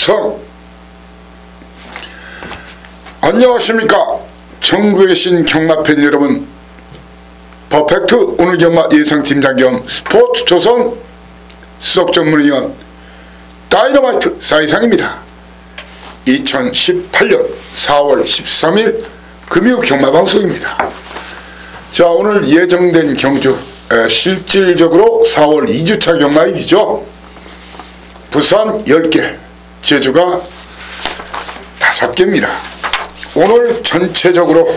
충성! 안녕하십니까. 전국에 계신 경마팬 여러분, 퍼펙트 오늘 경마 예상팀장 겸 스포츠조선 수석전문위원 다이너마이트 사이상입니다. 2018년 4월 13일 금요 경마방송입니다. 자, 오늘 예정된 경주, 실질적으로 4월 2주차 경마일이죠. 부산 10개, 제주가 5개입니다. 오늘 전체적으로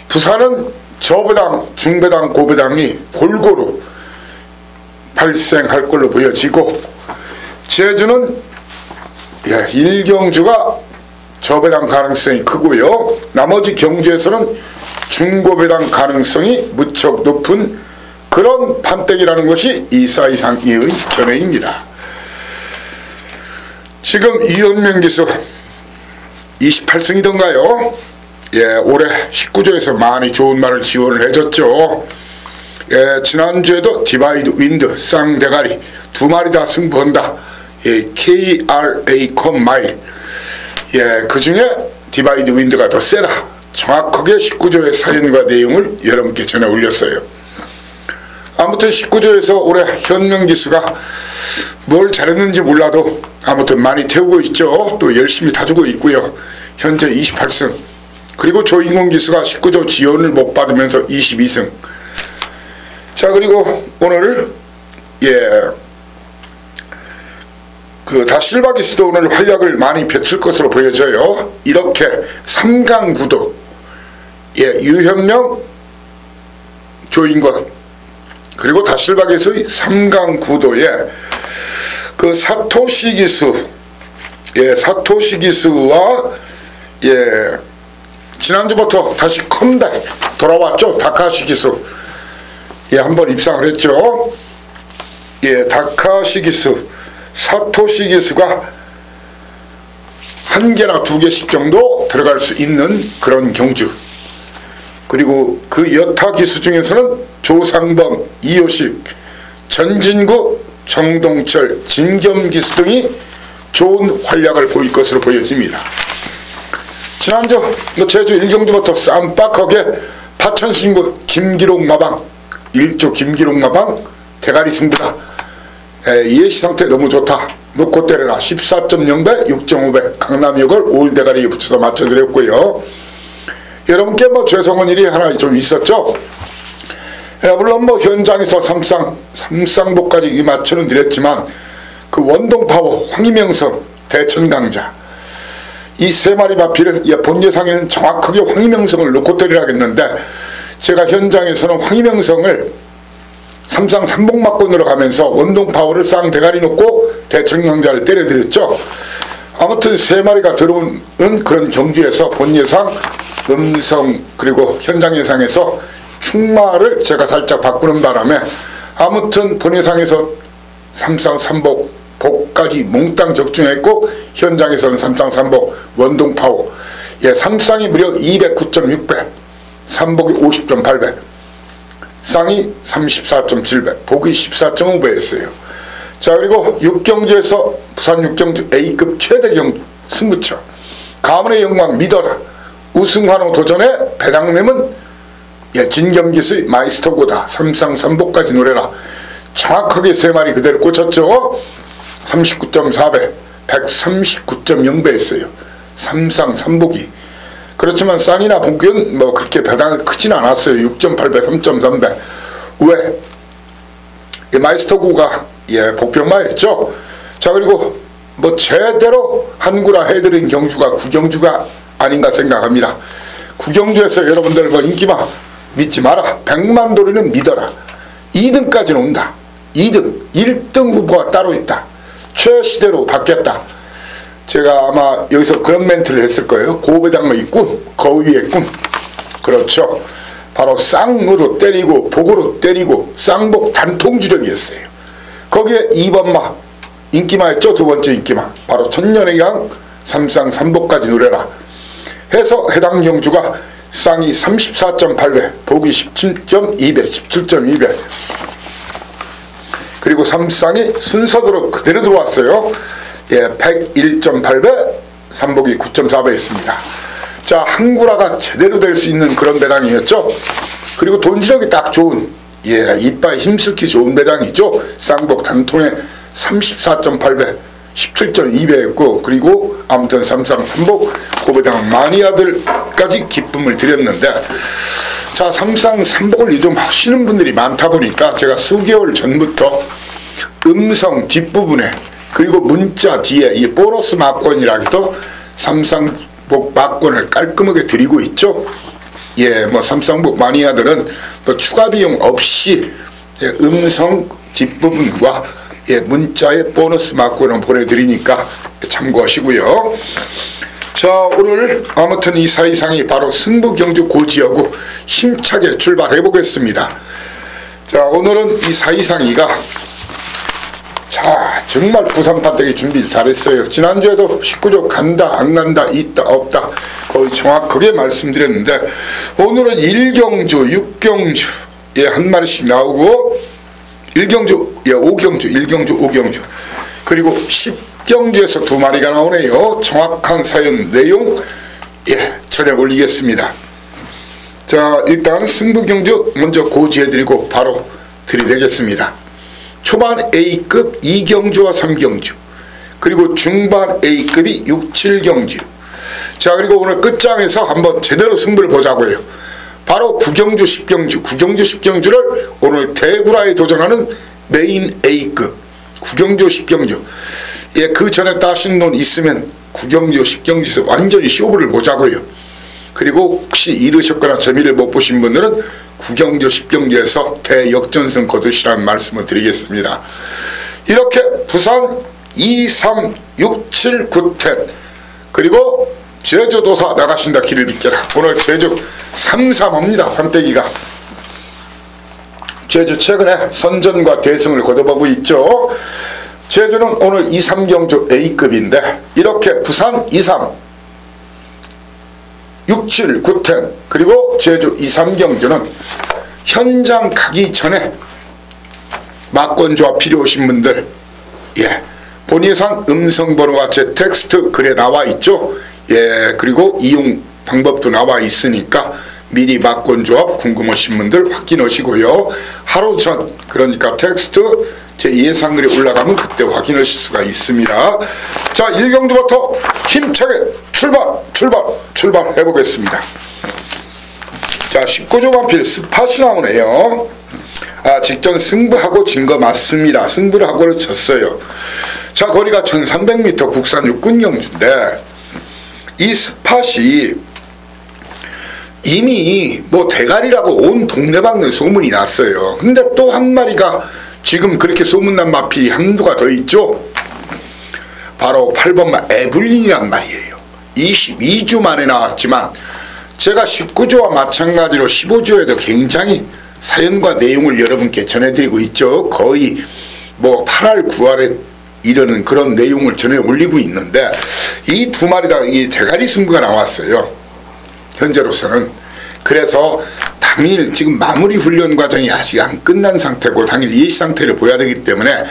부산은 저배당, 중배당, 고배당이 골고루 발생할 걸로 보여지고, 제주는 1경주가 저배당 가능성이 크고요. 나머지 경주에서는 중고배당 가능성이 무척 높은 그런 판때기라는 것이 이 사이상의 견해입니다. 지금 이연명 기수 28승이던가요? 올해 19조에서 많이 좋은 말을 지원을 해줬죠. 지난주에도 디바이드 윈드, 쌍대가리 2마리 다 승부한다. KRA 컴마일. 그 중에 디바이드 윈드가 더 세다. 정확하게 19조의 사연과 내용을 여러분께 전해 올렸어요. 아무튼 19조에서 올해 현명 기수가 뭘 잘했는지 몰라도 아무튼 많이 태우고 있죠. 또 열심히 타주고 있고요. 현재 28승. 그리고 조인공 기수가 19조 지원을 못 받으면서 22승. 자, 그리고 오늘 다실바 기수도 오늘 활약을 많이 펼칠 것으로 보여져요. 이렇게 3강 구도, 유현명, 조인권, 그리고 다실바 기수의 3강 구도에 사토시 기수, 사토시 기수와 지난주부터 다시 컴백 돌아왔죠. 다카시 기수 한번 입상을 했죠. 다카시 기수, 사토시 기수가 1개나 2개씩 정도 들어갈 수 있는 그런 경주. 그리고 그 여타 기수 중에서는 조상범, 이효식, 전진구, 정동철, 진겸 기수 등이 좋은 활약을 보일 것으로 보여집니다. 지난주 제주 1경주부터 쌈박하게 파천신구 김기록 마방, 1조 김기록 마방 대가리 승부다. 예시 상태 너무 좋다. 놓고 때려라. 14.0배, 6.5배 강남역을 올 대가리에 붙여서 맞춰드렸고요. 여러분께 죄송한 일이 하나 좀 있었죠. 물론 현장에서 삼쌍복까지 맞춰는 드렸지만 그 원동파워, 황희명성, 대천강자 이 3마리 마피를 본 예상에는 정확하게 황희명성을 놓고 때리라겠는데, 제가 현장에서는 황희명성을 삼상 삼복막권으로 가면서 원동파워를 쌍대가리 놓고 대천강자를 때려드렸죠. 아무튼 3마리가 들어오는 그런 경주에서 본 예상 음성 그리고 현장 예상에서 흉마를 제가 살짝 바꾸는 바람에 아무튼 본 예상에서 삼상 삼복 복까지 몽땅 적중했고, 현장에서는 삼상 삼복 원동파워 삼상이 무려 209.6배, 삼복이 50.8배, 쌍이 34.7배, 복이 14.5배였어요. 자, 그리고 6경주에서 부산 6경주 A급 최대 승부처 가문의 영광 믿어라 우승환호 도전에 배당내면 진겸기수의 마이스터고다. 삼상 삼복까지 노래라. 정확하게 3마리 그대로 꽂혔죠. 39.4배, 139.0배였어요. 삼상 삼복이. 그렇지만 쌍이나 복은 그렇게 배당이 크진 않았어요. 6.8배, 3.3배. 왜? 마이스터고가 복병마였죠. 자, 그리고 제대로 한구라 해드린 경주가 구경주가 아닌가 생각합니다. 구경주에서 여러분들 인기마 믿지 마라. 100만 도리는 믿어라. 2등까지는 온다. 2등, 1등 후보가 따로 있다. 최시대로 바뀌었다. 제가 아마 여기서 그런 멘트를 했을 거예요. 고배당의 꿈, 거위의 꿈. 그렇죠. 바로 쌍으로 때리고 복으로 때리고 쌍복 단통주력이었어요. 거기에 2번마 인기마였죠. 2번째 인기마 바로 천년의 양 삼상 삼복까지 노래라 해서 해당 경주가 쌍이 34.8배, 복이 17.2배, 17.2배. 그리고 삼상이 순서대로 그대로 들어왔어요. 예, 101.8배, 삼복이 9.4배 있습니다. 자, 한구라가 제대로 될 수 있는 그런 배당이었죠. 그리고 돈지력이 딱 좋은, 예, 이빨 힘쓸기 좋은 배당이죠. 쌍복 단통에 34.8배, 17.2배였고, 그리고 아무튼 삼상 삼복 고배당 마니아들까지 기쁨을 드렸는데, 자, 삼상 삼복을 요즘 하시는 분들이 많다 보니까 제가 수개월 전부터 음성 뒷부분에 그리고 문자 뒤에 이 보너스 막권이라 해서 삼상복 막권을 깔끔하게 드리고 있죠. 예, 뭐 삼상복 마니아들은 뭐 추가 비용 없이, 예, 음성 뒷부분과, 예, 문자에 보너스 막권을 보내드리니까 참고하시고요. 자, 오늘 아무튼 이 사이상이 바로 승부경주 고지하고 힘차게 출발해 보겠습니다. 자, 오늘은 이 사이상이가, 자, 정말 부산판때기 준비를 잘했어요. 지난주에도 19조 간다 안 간다 있다 없다 거의 정확하게 말씀드렸는데, 오늘은 1경주 6경주, 예, 한 마리씩 나오고, 1경주, 예, 5경주 1경주 5경주, 그리고 10경주에서 2마리가 나오네요. 정확한 사연 내용, 예, 전해 올리겠습니다. 자, 일단 승부경주 먼저 고지해드리고 바로 들이대겠습니다. 초반 A급 2경주와 3경주, 그리고 중반 A급이 6, 7경주. 자, 그리고 오늘 끝장에서 한번 제대로 승부를 보자고요. 바로 9경주 10경주, 9경주 10경주를 오늘 대구라에 도전하는 메인 A급 9경주 10경주, 예, 그 전에 따신 돈 있으면 9경주 10경주에서 완전히 쇼부를 보자고요. 그리고 혹시 잃으셨거나 재미를 못 보신 분들은 9경주 10경주에서 대역전승 거두시라는 말씀을 드리겠습니다. 이렇게 부산 2, 3, 6, 7, 9텐, 그리고 제주도사 나가신다 길을 비켜라. 오늘 제주 3, 3합니다. 판때기가 제주 최근에 선전과 대승을 거둬보고 있죠. 제주는 오늘 2, 3경주 A급인데, 이렇게 부산 2, 3, 6, 7, 9텐, 그리고 제주 2, 3경주는 현장 가기 전에 막권조합 필요하신 분들, 예, 본예산 음성번호가 제 텍스트 글에 나와 있죠. 예, 그리고 이용 방법도 나와 있으니까 미리 막권조합 궁금하신 분들 확인하시고요. 하루 전, 그러니까 텍스트 제 예상글이 올라가면 그때 확인하실 수가 있습니다. 자, 1경주부터 힘차게 출발해 보겠습니다. 자, 19조 만필 스팟이 나오네요. 아, 직전 승부하고 진 거 맞습니다. 승부를 하고는 졌어요. 자, 거리가 1300m 국산 육군 경주인데, 이 스팟이 이미 뭐 대가리라고 온 동네방네 소문이 났어요. 근데 또 한 마리가 지금 그렇게 소문난 마필이 한두가 더 있죠. 바로 8번마 에블린이란 말이에요. 22주 만에 나왔지만 제가 19조와 마찬가지로 15조에도 굉장히 사연과 내용을 여러분께 전해드리고 있죠. 거의 뭐 8할 9할에 이르는 그런 내용을 전해 올리고 있는데, 이 두 마리 다 이 대가리 승부가 나왔어요. 현재로서는. 그래서 당일 지금 마무리 훈련 과정이 아직 안 끝난 상태고 당일 예시 상태를 보여야 되기 때문에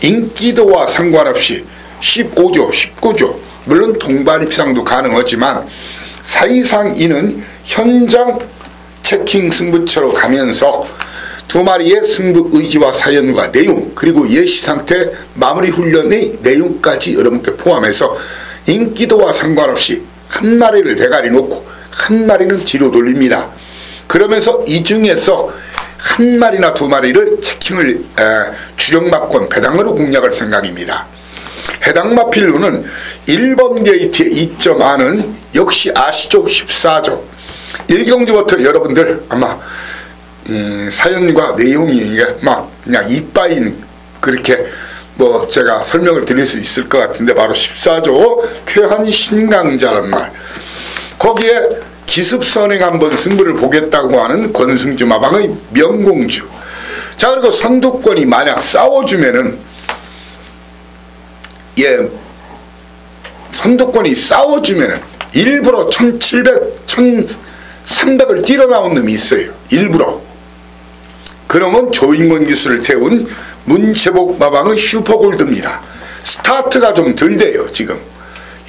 인기도와 상관없이 15조, 19조, 물론 동반 입상도 가능하지만 사이상 이는 현장 체킹 승부처로 가면서 두 마리의 승부 의지와 사연과 내용, 그리고 예시 상태 마무리 훈련의 내용까지 여러분께 포함해서 인기도와 상관없이 한 마리를 대가리 놓고 한 마리는 뒤로 돌립니다. 그러면서 이 중에서 한 마리나 두 마리를 체킹을 주력막권 배당으로 공략할 생각입니다. 해당 마필로는 1번 게이트의 2.4는 역시 아시죠? 14조. 1경주부터 여러분들 아마 사연과 내용이 막 그냥 이빠인 그렇게 뭐 제가 설명을 드릴 수 있을 것 같은데, 바로 14조 쾌한 신강자란 말, 거기에 기습선행 한번 승부를 보겠다고 하는 권승주 마방의 명공주. 자, 그리고 선두권이 만약 싸워주면은, 예, 선두권이 싸워주면은 일부러 1700, 1300을 뛰어나온 놈이 있어요. 일부러. 그러면 조인권 기수를 태운 문채복 마방은 슈퍼골드입니다. 스타트가 좀 덜 돼요 지금.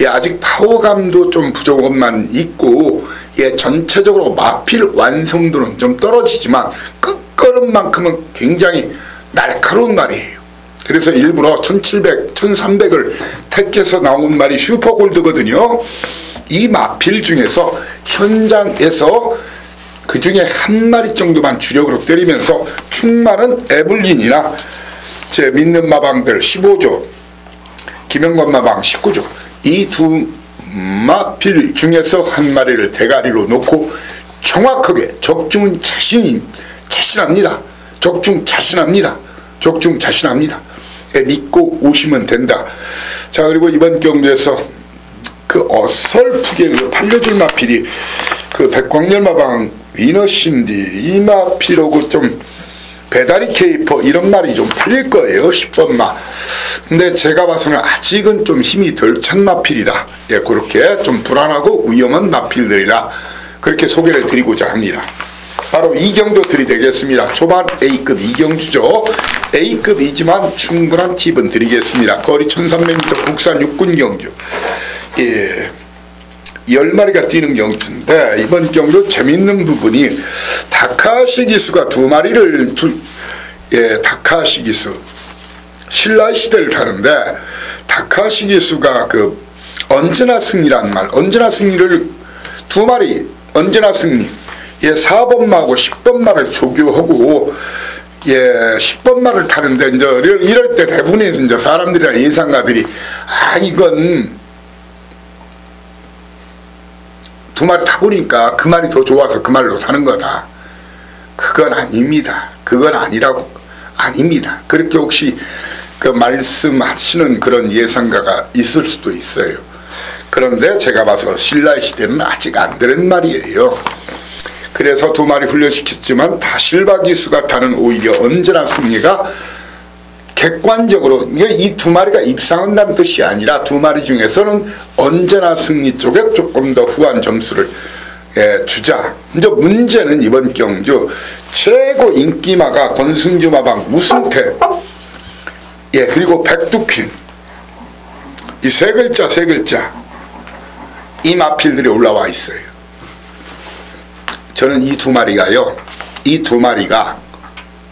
예, 아직 파워감도 좀 부족함만 있고, 예, 전체적으로 마필 완성도는 좀 떨어지지만 끝걸음만큼은 굉장히 날카로운 말이에요. 그래서 일부러 1700, 1300을 택해서 나온 말이 슈퍼골드거든요. 이 마필 중에서 현장에서 그 중에 한 마리 정도만 주력으로 때리면서 충만은 에블린이나 제 믿는 마방들 15조, 김영관 마방 19조, 이 두 마필 중에서 한 마리를 대가리로 놓고 정확하게 적중은 자신합니다. 적중 자신합니다. 적중 자신합니다. 믿고 오시면 된다. 자, 그리고 이번 경주에서 그 어설프게 팔려줄 마필이 그 백광열 마방 위너신디 이 마필하고 좀 배다리 케이퍼 이런 말이 좀 팔릴 거예요. 10번마. 근데 제가 봐서는 아직은 좀 힘이 덜 찬 마필이다. 예, 그렇게 좀 불안하고 위험한 마필들이라 그렇게 소개를 드리고자 합니다. 바로 이경주들이 되겠습니다. 초반 A급 이경주죠. A급이지만 충분한 팁은 드리겠습니다. 거리 1300m 국산 육군 경주. 예, 10마리가 뛰는 경주인데 이번 경주 재밌는 부분이 다카시 기수가 2마리를 예, 다카시 기수 신라 시대를 타는데 다카시 기수가 그 언제나 승리란 말, 언제나 승리를 2마리 언제나 승리, 예, 4번마하고 10번마를 조교하고 예, 10번마를 타는데 이제 이럴 때 대부분의 이제 사람들이나 예상가들이 이건 2마리 타보니까 그 말이 더 좋아서 그 말로 타는 거다. 그건 아닙니다. 그건 아닙니다. 그렇게 혹시 그 말씀하시는 그런 예상가가 있을 수도 있어요. 그런데 제가 봐서 신라의 시대는 아직 안 되는 말이에요. 그래서 2마리 훈련시켰지만 다 실바기수가 타는 오히려 언제나 승리가 객관적으로 이 2마리가 입상한다는 뜻이 아니라 2마리 중에서는 언제나 승리 쪽에 조금 더 후한 점수를 주자. 이제 문제는 이번 경주 최고 인기마가 권승주 마방 우승태, 예, 그리고 백두퀸, 이 세 글자 이 마필들이 올라와 있어요. 저는 이 2마리가요, 이 2마리가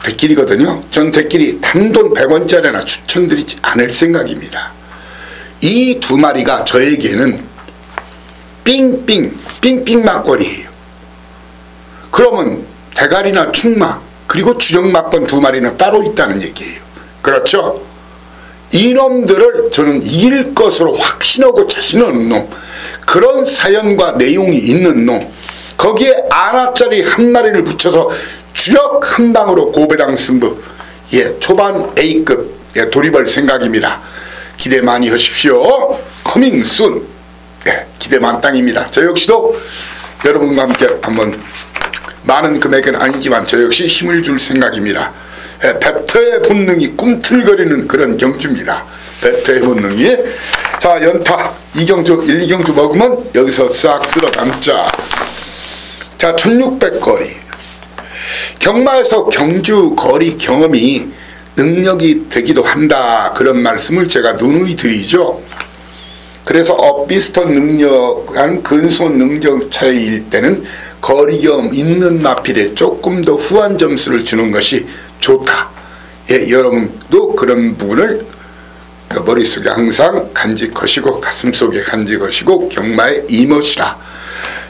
대길이거든요. 전 대길이 단돈 100원짜리나 추천드리지 않을 생각입니다. 이 2마리가 저에게는 삥삥 막걸리예요. 그러면 대가리나 충마 그리고 주력 막건 2마리는 따로 있다는 얘기예요. 그렇죠? 이놈들을 저는 이길 것으로 확신하고 자신하는 놈, 그런 사연과 내용이 있는 놈, 거기에 아나짜리 한 마리를 붙여서 주력 한 방으로 고배당 승부, 예, 초반 A급, 예, 돌입할 생각입니다. 기대 많이 하십시오. 커밍 순. 예, 기대 만땅입니다. 저 역시도 여러분과 함께 한번 많은 금액은 아니지만 저 역시 힘을 줄 생각입니다. 예, 배터의 본능이 꿈틀거리는 그런 경주입니다. 배터의 본능이. 자, 연타 2경주 1, 2경주 먹으면 여기서 싹 쓸어 담자. 자, 1600 거리. 경마에서 경주 거리 경험이 능력이 되기도 한다, 그런 말씀을 제가 누누이 드리죠. 그래서 엇비슷한 능력한 근소 능력 차이일 때는 거리 경험 있는 마필에 조금 더 후한 점수를 주는 것이 좋다. 예, 여러분도 그런 부분을 그 머릿속에 항상 간직하시고 가슴속에 간직하시고 경마에 임하시라.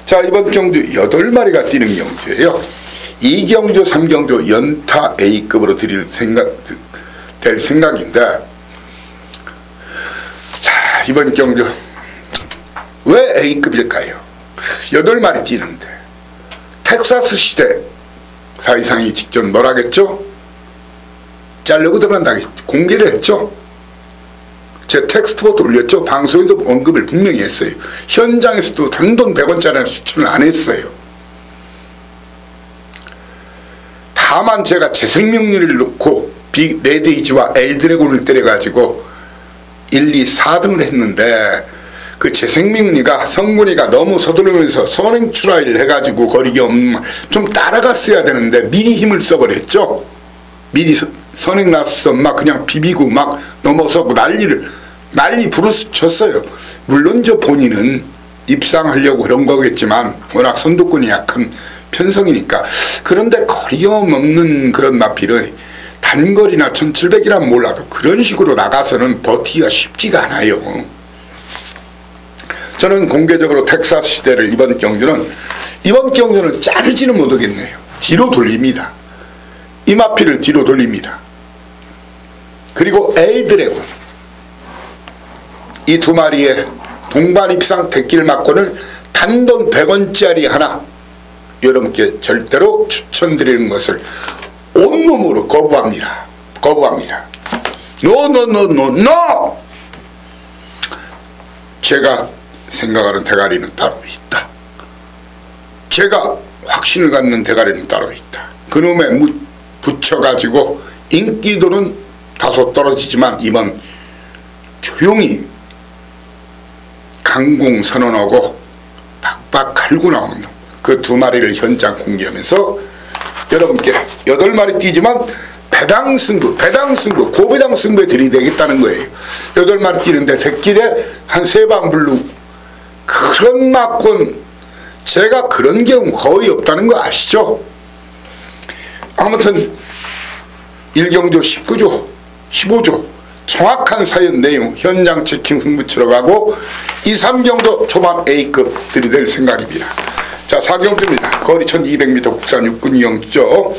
자, 이번 경주 8마리가 뛰는 경주예요. 2경주 3경주 연타 A급으로 될 생각인데, 자, 이번 경주 왜 A급일까요? 8마리 뛰는데 텍사스 시대 사이상이 직전 뭐라겠죠? 자르고 들어간다 공개를 했죠. 제 텍스트보도 올렸죠. 방송에도 언급을 분명히 했어요. 현장에서도 단돈 100원짜리 추천을 안 했어요. 다만 제가 재생명리를 놓고 빅 레드이지와 엘드래곤을 때려가지고 1, 2, 4등을 했는데, 그 재생명리가 성군이가 너무 서두르면서 선행 출하를 해가지고 거리기 없는 좀 따라갔어야 되는데 미리 힘을 써버렸죠. 미리 선행 나서 막 그냥 비비고 막 넘어서고 난리 부르스 쳤어요. 물론 저 본인은 입상하려고 그런 거겠지만 워낙 선두권이 약한 편성이니까. 그런데 거리낌 없는 그런 마필은 단거리나 1700이란 몰라도 그런 식으로 나가서는 버티기가 쉽지가 않아요. 저는 공개적으로 텍사스 시대를 이번 경주는 자르지는 못하겠네요. 뒤로 돌립니다. 이 마필을 뒤로 돌립니다. 그리고 엘드래곤, 이 두 마리의 동반 입상 대길 막권을 단돈 100원짜리 하나 여러분께 절대로 추천드리는 것을 온몸으로 거부합니다. 노! 제가 생각하는 대가리는 따로 있다. 제가 확신을 갖는 대가리는 따로 있다. 그놈에 붙여가지고 인기도는 다소 떨어지지만 이번 조용히 강공 선언하고 박박 갈고 나오는 그 두 마리를 현장 공개하면서 여러분께 8마리 뛰지만 배당 승부, 고배당 승부에 들이대겠다는 거예요. 8마리 뛰는데 대길에 한 3방 블루, 그런 막권, 제가 그런 경우 거의 없다는 거 아시죠? 아무튼 1경조 19조 15조 정확한 사연 내용 현장 체킹 승부처러 가고 2, 3경도 초반 A급 들이댈 생각입니다. 자, 4경주입니다. 거리 1200m 국산 육군 경주죠.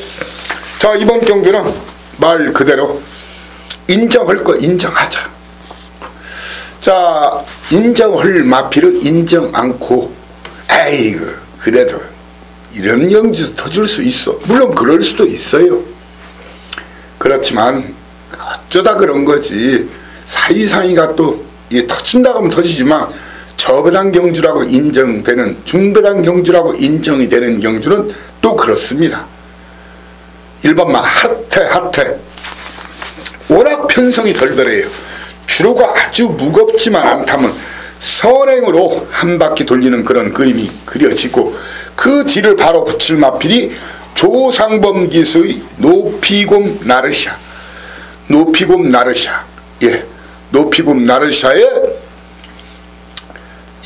자, 이번 경주는 말 그대로 인정할 거 인정하자. 자, 인정할 마필을 인정 않고 에이그 그래도 이런 경주 터질 수 있어. 물론 그럴 수도 있어요. 그렇지만 어쩌다 그런 거지. 사이상이가 또 이게 터진다고 하면 터지지만 저배당 경주라고 인정되는, 중배당 경주라고 인정이 되는 경주는 또 그렇습니다. 1번마 핫해 워낙 편성이 덜덜해요. 주로가 아주 무겁지만 않다면 선행으로 한 바퀴 돌리는 그런 그림이 그려지고, 그 뒤를 바로 붙일 마필이 조상범 기수의 노피곰 나르샤. 예, 노피곰 나르샤에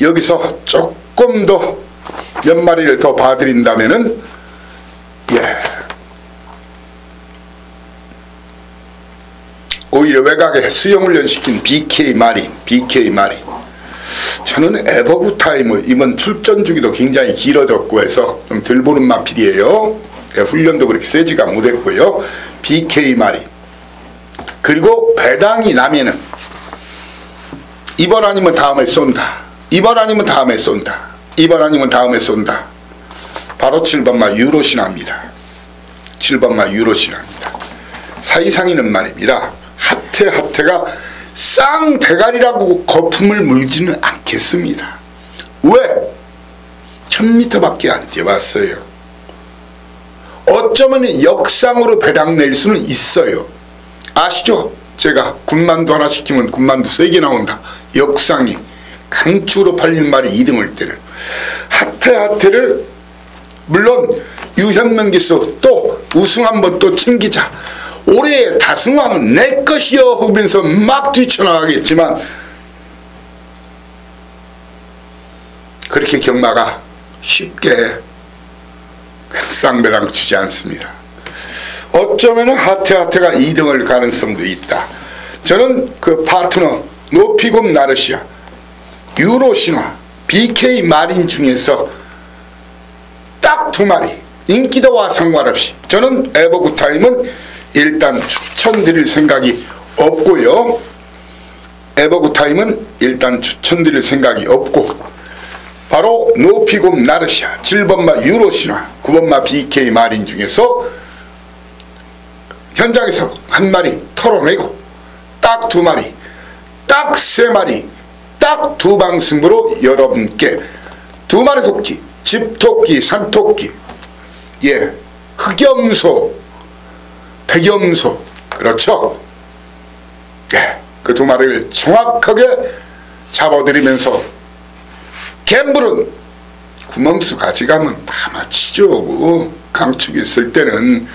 여기서 조금 더 몇 마리를 더 봐드린다면은, 예, 오히려 외곽에 수영훈련시킨 BK 마린. 저는 에버굿타임을 이번 출전 주기도 굉장히 길어졌고 해서 좀 덜 보는 마필이에요. 예, 훈련도 그렇게 세지가 못했고요. BK 마린. 그리고 배당이 나면은 이번 아니면 다음에 쏜다. 바로 7번마 유로신화입니다. 사이상이는 말입니다. 핫해가 쌍대가리라고 거품을 물지는 않겠습니다. 왜? 1000m밖에 안 뛰어봤어요. 어쩌면 역상으로 배당 낼 수는 있어요. 아시죠? 제가 군만두 하나 시키면 군만두 3개 나온다. 역상이 강추로 팔린 말이 2등을 때는 핫해를 물론 유현명 기수 또 우승 한번 또 챙기자, 올해 다승왕은 내 것이여 하면서 막 뛰쳐나가겠지만 그렇게 경마가 쉽게 쌍배랑 치지 않습니다. 어쩌면 핫해가 2등을 가능성도 있다. 저는 그 파트너 노피곰 나르시아, 유로신화, BK 마린 중에서 딱 2마리, 인기도와 상관없이 저는 에버굿타임은 일단 추천드릴 생각이 없고요. 바로 노피곰 나르샤, 7번마 유로신화, 9번마 BK 마린 중에서 현장에서 1마리 털어내고 딱 2마리, 딱 3마리, 딱 2방 승부로 여러분께 2마리 토끼, 집토끼, 산토끼, 예, 흑염소, 백염소, 그렇죠? 예, 그 2마리를 정확하게 잡아드리면서 갬블은 구멍수 가져가면 다 맞히죠. 강축이 있을 때는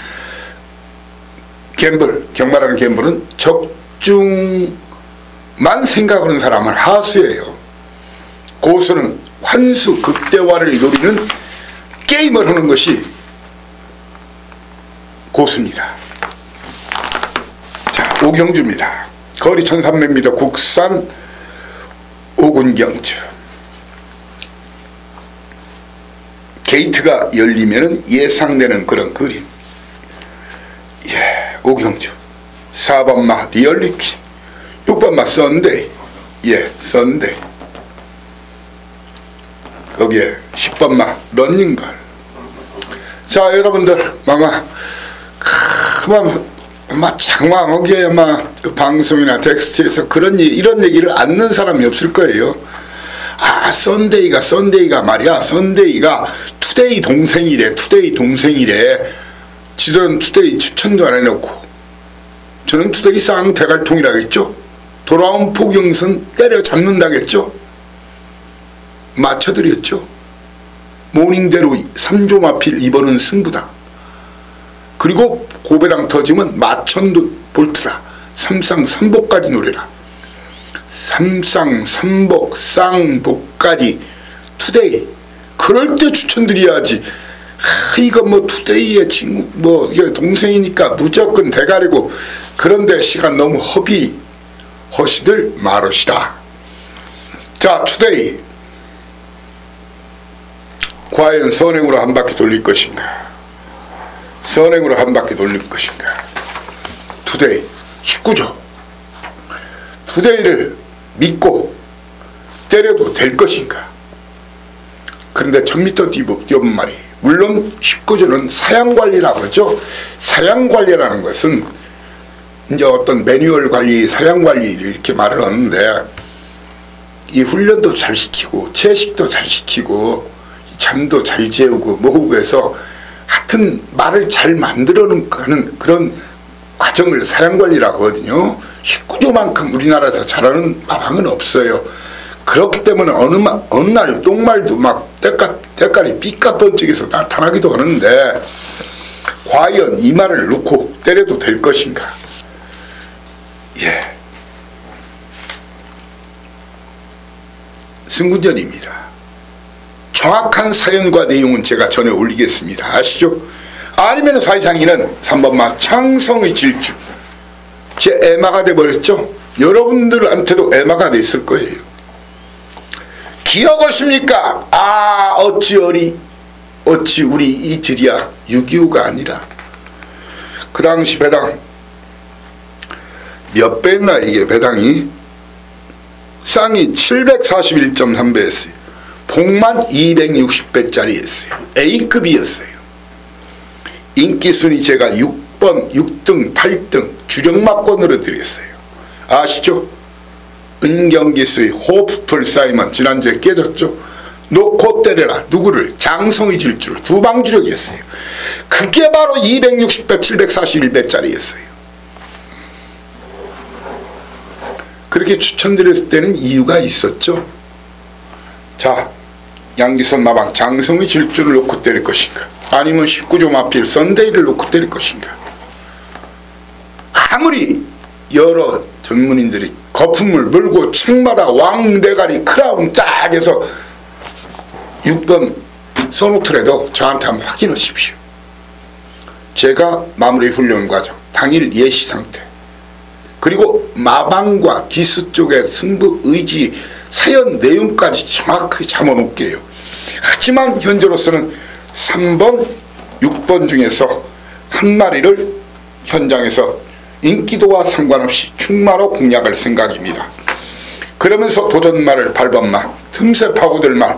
갬블, 경마라는 갬블은 적중만 생각하는 사람은 하수예요. 고수는 환수 극대화를 노리는 게임을 하는 것이 고수입니다. 자, 오경주입니다. 거리 1300m 국산 오군경주. 게이트가 열리면 예상되는 그런 그림. 예, 오경주. 4번마 리얼리티, 6번마 썬데이. 예, 썬데이. 거기에 10번마 런닝걸. 자, 여러분들 아마 장황하게 아마 방송이나 텍스트에서 이런 얘기를 않는 사람이 없을 거예요. 아, 썬데이가 말이야. 썬데이가 투데이 동생이래. 지들은 투데이 추천도 안 해놓고 저는 투데이 쌍 대갈통이라겠죠. 돌아온 포경선 때려잡는다겠죠. 맞춰드렸죠. 모닝대로 3조 마필 2번은 승부다. 그리고 고배당 터지면 마천도 볼트다. 삼쌍삼복까지 노래라. 삼쌍삼복 쌍복까지 투데이. 그럴 때 추천드려야지. 이거 뭐 투데이의 친구 뭐 동생이니까 무조건 대가리고 그런데 시간 너무 허비허시들 말으시라. 자, 투데이 과연 선행으로 한 바퀴 돌릴 것인가, 선행으로 한 바퀴 돌릴 것인가. 투데이 19조. 투데이를 믿고 때려도 될 것인가. 그런데 1000m 뛰어본 말이, 물론 19조는 사양관리라고 하죠. 사양관리라는 것은 이제 어떤 매뉴얼 관리, 사양관리 이렇게 말을 하는데, 이 훈련도 잘 시키고 채식도 잘 시키고 잠도 잘 재우고 뭐고 해서 하여튼 말을 잘 만들어가는 그런 과정을 사양관리라고 하거든요. 19조만큼 우리나라에서 잘하는 마방은 없어요. 그렇기 때문에 어느 날 똥말도 막 때깔이 삐까번쩍해서 나타나기도 하는데, 과연 이 말을 놓고 때려도 될 것인가. 예, 승군전입니다. 정확한 사연과 내용은 제가 전에 올리겠습니다. 아시죠? 아니면 사이상이는 3번마 창성의 질주. 제 애마가 돼버렸죠? 여러분들한테도 애마가 됐을 거예요. 기억하십니까? 아, 어찌 우리 이들이야. 6.25가 아니라 그 당시 배당 몇 배였나. 이게 배당이 쌍이 741.3배였어요. 복만 260배짜리였어요. A급이었어요. 인기순위 제가 6등 8등 주력마권으로 드렸어요. 아시죠? 은경기수의 호프풀 사이먼 지난주에 깨졌죠. 놓고 때려라. 누구를? 장성의 질주를 두방주력이었어요. 그게 바로 260배 741배짜리였어요. 그렇게 추천드렸을 때는 이유가 있었죠. 자, 양기선 마방 장성의 질주를 놓고 때릴 것인가, 아니면 19조 마필 썬데이를 놓고 때릴 것인가. 아무리 여러 전문인들이 거품을 물고 책마다 왕대가리 크라운 딱 해서 6번 써놓더라도 저한테 한번 확인하십시오. 제가 마무리 훈련 과정, 당일 예시 상태, 그리고 마방과 기수 쪽의 승부 의지, 사연 내용까지 정확히 잡아놓을게요. 하지만 현재로서는 3번, 6번 중에서 한 마리를 현장에서 인기도와 상관없이 충마로 공략할 생각입니다. 그러면서 도전말을 8번마, 틈새 파고들 말,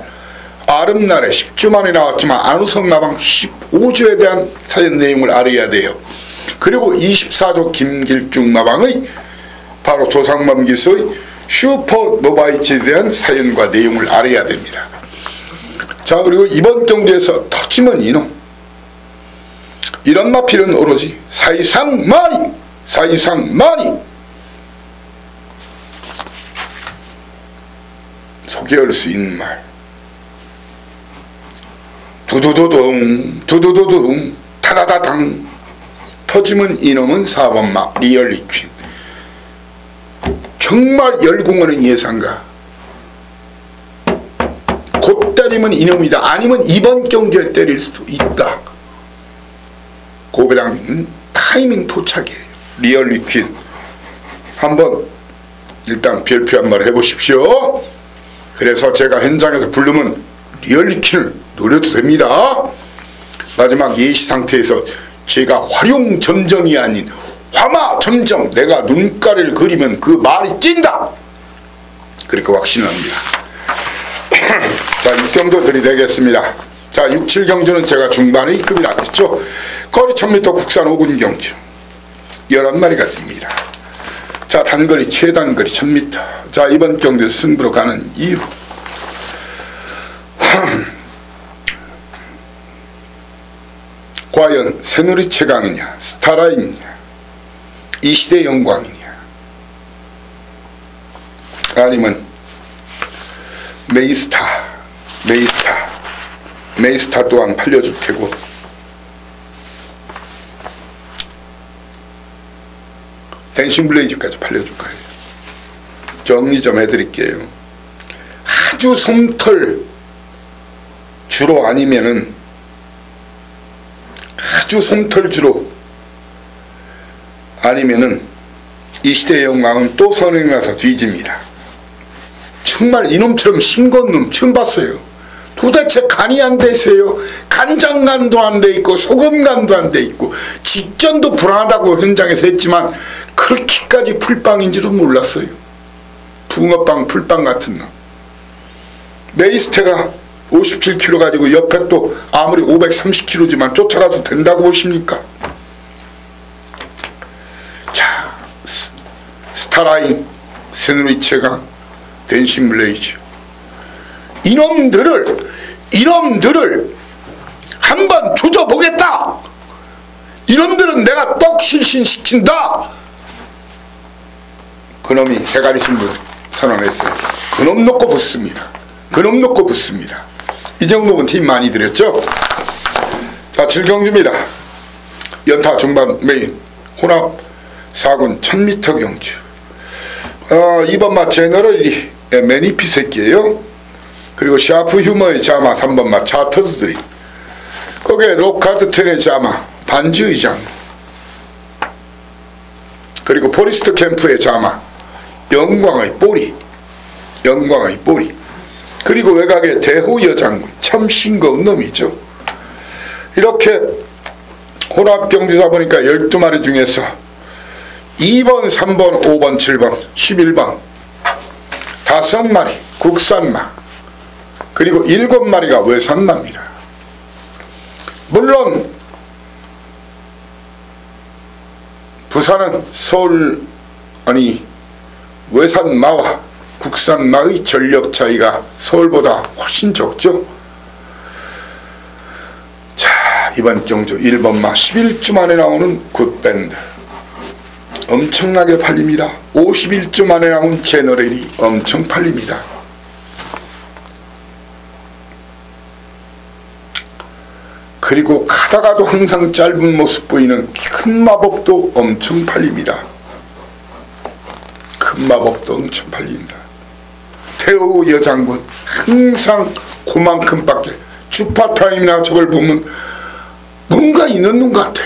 아름날에 10주 만에 나왔지만 안우성 마방 15주에 대한 사연 내용을 알아야 돼요. 그리고 24조 김길중 마방의 바로 조상범 기수의 슈퍼노바이츠에 대한 사연과 내용을 알아야 됩니다. 자, 그리고 이번 경기에서 터지면 이놈, 이런 마필은 오로지 사이상 마리 소개할 수 있는 말, 두두두둥 타다다당 터지면 이놈은 4번마 리얼리퀸. 정말 열공하는 예상가. 곧 때리면 이놈이다. 아니면 이번 경주에 때릴 수도 있다. 고배당 타이밍 포착이에요. 리얼리퀸. 한번 일단 별표 한번 해보십시오. 그래서 제가 현장에서 부르면 리얼리퀸을 노려도 됩니다. 마지막 예시 상태에서 제가 활용점정이 아닌 화마점정, 내가 눈가를 그리면 그 말이 찐다. 그렇게 확신합니다. 자, 6경도 들이대겠습니다. 자, 6, 7경주는 제가 중반의 급이라 했죠. 거리 1000m 국산 5군 경주 11마리가 됩니다. 자, 단거리 최단거리 1000m. 자, 이번 경주 승부로 가는 이유. 과연 새누리 최강이냐, 스타라인이냐, 이 시대 영광이냐, 아니면 메이스타 또한 팔려줄 테고, 댄싱 블레이즈까지 팔려줄 거예요. 정리 좀 해드릴게요. 아주 솜털 주로 아니면은 이 시대의 영광은 또 선행이 가서 뒤집니다. 정말 이놈처럼 싱거운 놈 처음 봤어요. 도대체 간이 안 돼 있어요. 간장간도 안 돼 있고 소금간도 안 돼 있고 직전도 불안하다고 현장에서 했지만 그렇게까지 풀빵인지도 몰랐어요. 붕어빵 풀빵 같은 놈. 메이스테가 57kg 가지고 옆에 또 아무리 530kg지만 쫓아가도 된다고 보십니까? 자, 스타라인, 새누리 최강, 댄싱 블레이즈. 이놈들을 한번 조져보겠다. 이놈들은 내가 떡 실신시킨다. 그놈이 대가리 승부 선언했어요. 그놈 놓고 붙습니다. 이 정도면 팀 많이 들였죠. 자, 7경주입니다. 연타 중반 메인 혼합 4군 1000m 경주. 이번마 제너럴이 매니피 새끼예요. 그리고 샤프 휴머의 자마 3번마 차터드 드림. 거기에 로카드 텐의 자마 반지의 장. 그리고 포리스트 캠프의 자마 영광의 꼬리. 그리고 외곽에 대호 여장군 참 싱거운 놈이죠. 이렇게 혼합 경주다 보니까 12마리 중에서 2번, 3번, 5번, 7번, 11번 5마리 국산마, 그리고 7마리가 외산마입니다. 물론 부산은 외산마와 국산마의 전력 차이가 서울보다 훨씬 적죠. 자, 이번 경주 1번마 11주 만에 나오는 굿밴드 엄청나게 팔립니다. 51주 만에 나온 제너럴이 엄청 팔립니다. 그리고 가다가도 항상 짧은 모습 보이는 큰 마법도 엄청 팔립니다. 태호 여장군 항상 그만큼밖에, 주파타임이나 저걸 보면 뭔가 있는 놈 같아.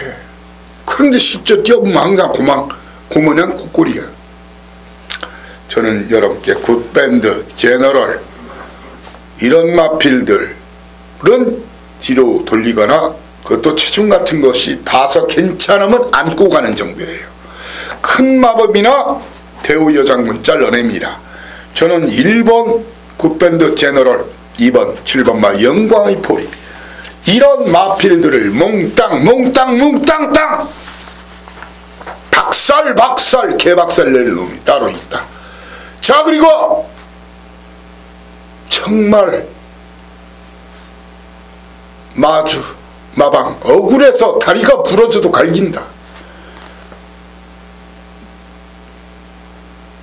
그런데 실제 뛰어보면 항상 고모냥 코골이야. 저는 여러분께 굿밴드, 제너럴 이런 마필들은 뒤로 돌리거나 그것도 체중 같은 것이 봐서 괜찮으면 안고 가는 정도예요. 큰 마법이나 대우 여장군 잘라냅니다. 저는 1번 굿밴드 제너럴, 2번 7번마 영광의 포리, 이런 마필들을 몽땅 박살 개박살 낼 놈이 따로 있다. 자, 그리고 정말 마방 억울해서 다리가 부러져도 갈긴다.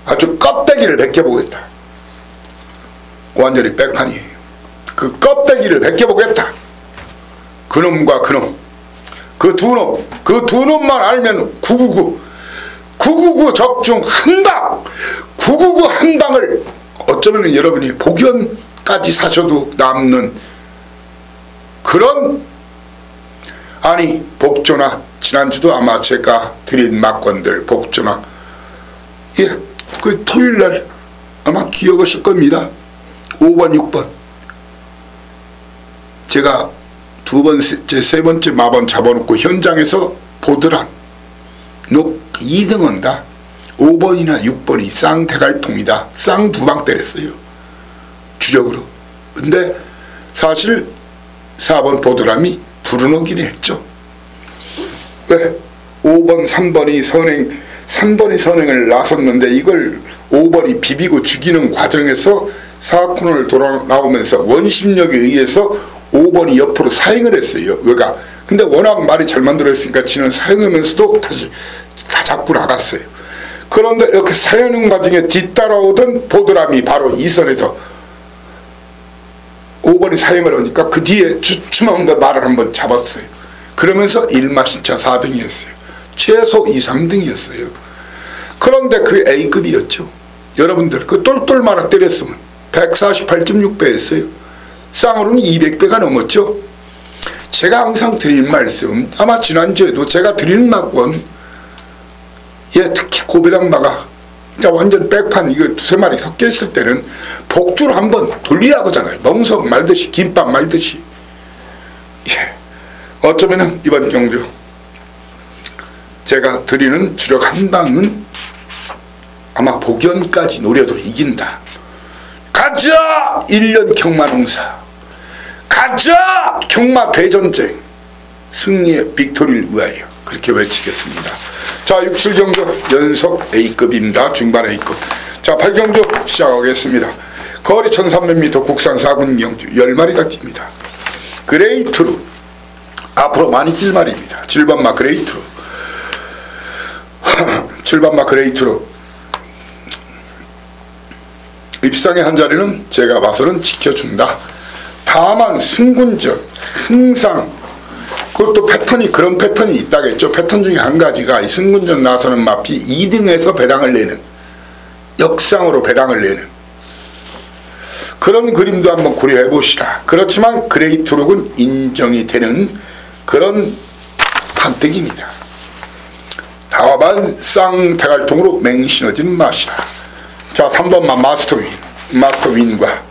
아주 껍데기를 벗겨보겠다. 완전히 백판이에요. 그 껍데기를 벗겨보겠다. 그놈과 그놈, 그 두 놈만 알면 999 적중 한방, 999 한방을 어쩌면 여러분이 복연까지 사셔도 남는 그런, 아니 복조나 지난주도 아마 제가 드린 막건들 복조나, 예, 그 토요일날 아마 기억하실 겁니다. 5번 6번 제가 세 번째 마번 잡아놓고 현장에서 보더라. 너 2등은다. 5번이나 6번이 쌍대갈통이다. 쌍 2방 때렸어요, 주력으로. 근데 사실 4번 보드람이 불어넣긴 했죠. 왜? 5번 3번이 선행을 나섰는데 이걸 5번이 비비고 죽이는 과정에서 사코너를 돌아 나오면서 원심력에 의해서 5번이 옆으로 사행을 했어요. 왜가? 근데 워낙 말이 잘 만들어졌으니까 지는 사행하면서도 다시 다 잡고 나갔어요. 그런데 이렇게 사행하는 과정에 뒤따라오던 보드람이 바로 2선에서 5번이 사행을 하니까 그 뒤에 주춤한데 말을 한번 잡았어요. 그러면서 1마신차 4등이었어요. 최소 2, 3등이었어요. 그런데 그 A급이었죠. 여러분들 그 똘똘 말아 때렸으면 148.6배였어요. 쌍으로는 200배가 넘었죠. 제가 항상 드리는 말씀, 아마 지난주에도 제가 드리는 막권, 예, 특히 고배당마가 완전 백판 이거 2~3마리 섞여 있을 때는 복주를 한번 돌리라고 하잖아요. 멍석 말듯이, 김밥 말듯이. 예, 어쩌면은 이번 경주 제가 드리는 주력 한 방은 아마 복연까지 노려도 이긴다. 가자! 1년 경마농사, 가자! 경마대전쟁, 승리의 빅토리를 위하여, 그렇게 외치겠습니다. 자, 6, 7경주 연속 A급입니다. 중반 A급. 자, 8경주 시작하겠습니다. 거리 1300m 국산 4군 경주 10마리가 뜁니다. 그레이트루, 앞으로 많이 뛸 말입니다. 7번마 그레이트루. 7번마 그레이트루 입상의 한 자리는 제가 봐서는 지켜준다. 다만 승군전 항상 그것도 패턴이, 그런 패턴이 있다겠죠. 패턴 중에 한 가지가 이 승군전 나서는 마피 2등에서 배당을 내는, 역상으로 배당을 내는 그런 그림도 한번 고려해 보시라. 그렇지만 그레이트룩은 인정이 되는 그런 판때기입니다. 다만 쌍대갈통으로 맹신어진 맛이라. 자, 3번만 마스터윈과,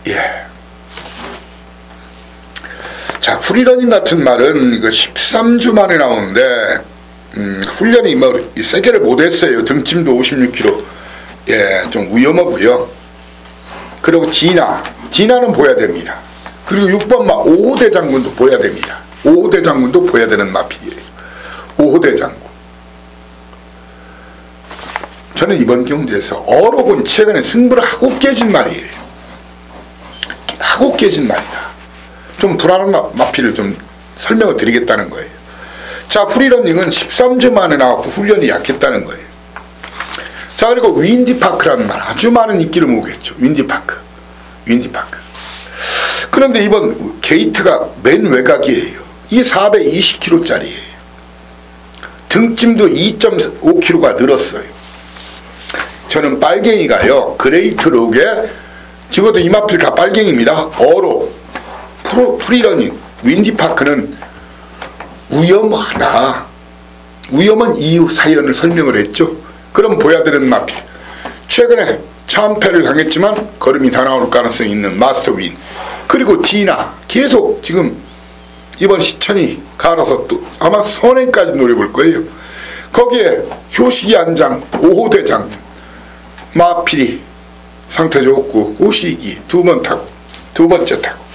예. 자, 프리러닝 같은 말은 이거 13주 만에 나오는데, 훈련이 뭐 세게를 못했어요. 등짐도 56kg. 예, 좀 위험하고요. 그리고 디나는 보여야 됩니다. 그리고 6번마 5호대 장군도 보여야 됩니다. 5호대 장군도 보여야 되는 마필이에요. 5호대 장군. 저는 이번 경주에서 어록은 최근에 승부를 하고 깨진 말이에요. 하고 깨진 말이다. 좀 불안한 마피를 좀 설명을 드리겠다는 거예요. 자, 프리러닝은 13주 만에 나왔고 훈련이 약했다는 거예요. 자, 그리고 윈디파크라는 말, 아주 많은 인기를 모으겠죠. 윈디파크. 그런데 이번 게이트가 맨 외곽이에요. 이게 420kg짜리예요. 등짐도 2.5kg가 늘었어요. 저는 빨갱이가요, 그레이트룩에 적어도 이마필 다 빨갱이입니다. 어로 프리러닝 윈디파크는 위험하다. 위험한 이유 사연을 설명을 했죠. 그럼 보여야 되는 마필. 최근에 참패를 당했지만 걸음이 다 나올 가능성이 있는 마스터윈, 그리고 디나, 계속 지금 이번 시천이 갈아서 또 아마 선행까지 노려볼 거예요. 거기에 효식이 안장 5호대 장군, 마필이 상태 좋고 호식이 두 번째 타고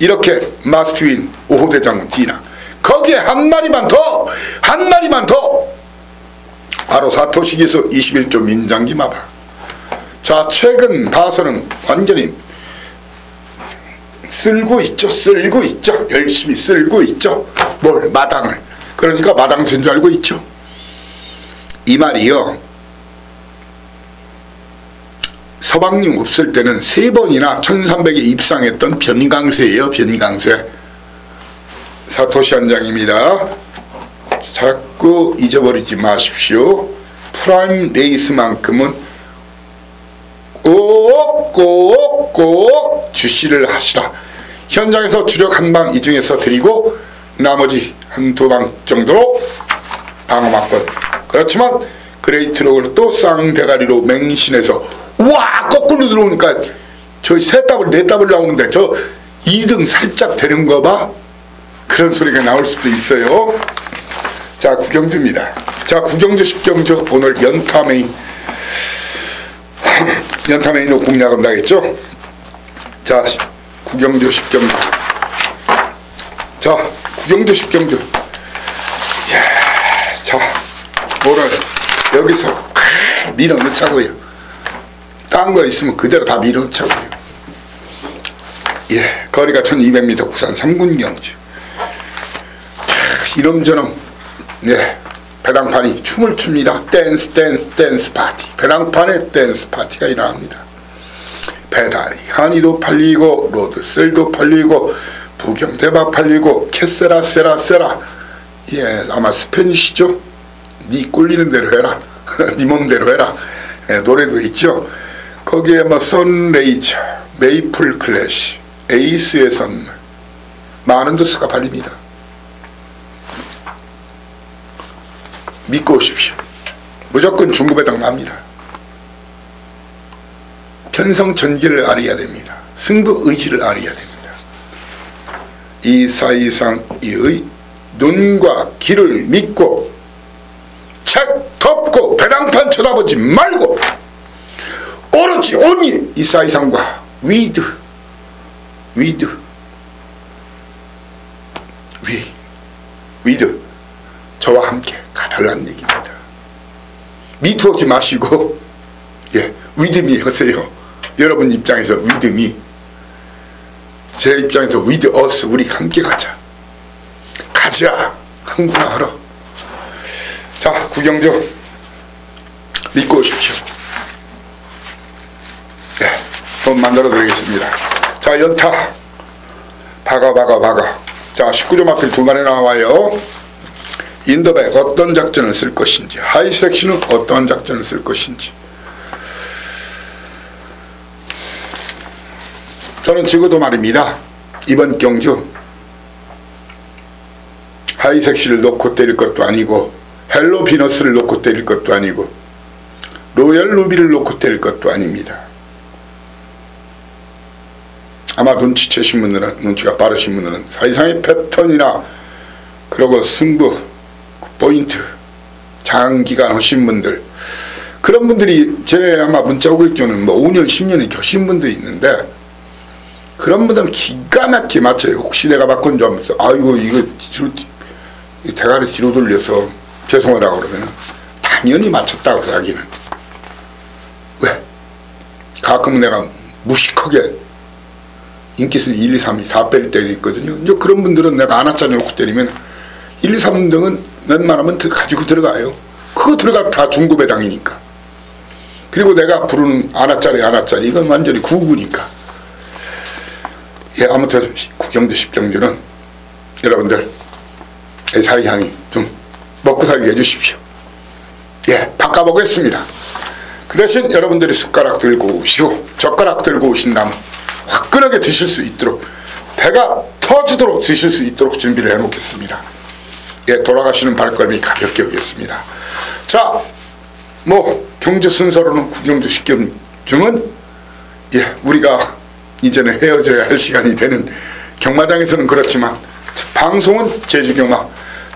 이렇게 마스터윈 5호대 장군 디나, 거기에 한 마리만 더 바로 사토시기에서 21조 민장기 마방. 자, 최근 봐서는 완전히 쓸고 있죠. 열심히 쓸고 있죠. 뭘? 마당을. 그러니까 마당새인 줄 알고 있죠. 이 말이요, 서방님 없을 때는 3번이나 1300에 입상했던 변강새예요. 변강새. 사토시 한장입니다. 자꾸 잊어버리지 마십시오. 프라임 레이스만큼은 꼭 주시를 하시라. 현장에서 주력 한 방 이 중에서 드리고 나머지 한두 방 정도로 방어막건. 그렇지만 그레이트록을 또 쌍대가리로 맹신해서 우와 거꾸로 들어오니까 저희 세 더블 네 더블 나오는데 저 2등 살짝 되는 거 봐. 그런 소리가 나올 수도 있어요. 자, 구경주입니다. 자, 구경주 10경주 오늘 연타 메인으로 공략은 나겠죠. 자, 구경주 10경주. 자, 구경주 10경주. 자, 오늘 여기서 밀어넣자고요. 딴 거 있으면 그대로 다 밀어넣자고요. 예, 거리가 1200m 구산 3군 경주. 이놈저놈 네, 배당판이 춤을 춥니다. 댄스 파티. 배당판에 댄스 파티가 일어납니다. 배달이 한이도 팔리고 로드셀도 팔리고 부경대박 팔리고 캐세라 세라. 예, 아마 스페니쉬죠. 니 꼴리는 대로 해라. 니 몸대로 해라. 예, 노래도 있죠. 거기에 뭐 선레이저, 메이플 클래시, 에이스의 선물 많은 도수가 팔립니다. 믿고 오십시오. 무조건 중급배당 납니다. 편성전기를 알아야 됩니다. 승부 의지를 알아야 됩니다. 이 사이상 이의 눈과 귀를 믿고 책 덮고 배당판 쳐다보지 말고 오로지 온리 이 사이상과 위드 저와 함께 가달라는 얘기입니다. 미투하지 마시고 예, 위드미 하세요. 여러분 입장에서 위드미, 제 입장에서 위드 어스, 우리 함께 가자. 한구나 하러. 자, 구경주 믿고 오십시오. 네, 돈 만들어 드리겠습니다. 자, 연타 박아. 자, 19점 앞에 두 마리 나와요. 인더백 어떤 작전을 쓸 것인지, 하이섹시는 어떤 작전을 쓸 것인지. 저는 지금도 말입니다. 이번 경주 하이섹시를 놓고 때릴 것도 아니고 헬로 비너스를 놓고 때릴 것도 아니고 로열 루비를 놓고 때릴 것도 아닙니다. 아마 눈치채신 분들은, 눈치가 빠르신 분들은 사이상의 패턴이나 그리고 승부 포인트 장기간 하신 분들, 그런 분들이 제 아마 문자 오길 때는 뭐 5년 10년이 계신 분도 있는데 그런 분들은 기가 막히게 맞춰요. 혹시 내가 바꾼 줄 알면서 아이고 이거 뒤로, 대가리 뒤로 돌려서 죄송하다고 그러면 당연히 맞췄다고 자기는. 왜? 가끔은 내가 무식하게 인기순위 1, 2, 3이 다 뺄 때가 있거든요. 이제 그런 분들은 내가 아나짜리 놓고 때리면 1, 2, 3등은 웬만하면 가지고 들어가요. 그거 들어가 다 중급배당이니까. 그리고 내가 부르는 아나짜리 이건 완전히 구구니까. 예, 아무튼 구경주 10경주는 여러분들 사이향이 좀 먹고 살게 해주십시오. 예, 바꿔보겠습니다. 그 대신 여러분들이 숟가락 들고 오시고 젓가락 들고 오신다면 화끈하게 드실 수 있도록, 배가 터지도록 드실 수 있도록 준비를 해놓겠습니다. 예, 돌아가시는 발걸음이 가볍게 오겠습니다. 자, 뭐 경주 순서로는 구경주 10경주는 예, 우리가 이제는 헤어져야 할 시간이 되는 경마장에서는 그렇지만 방송은 제주경마,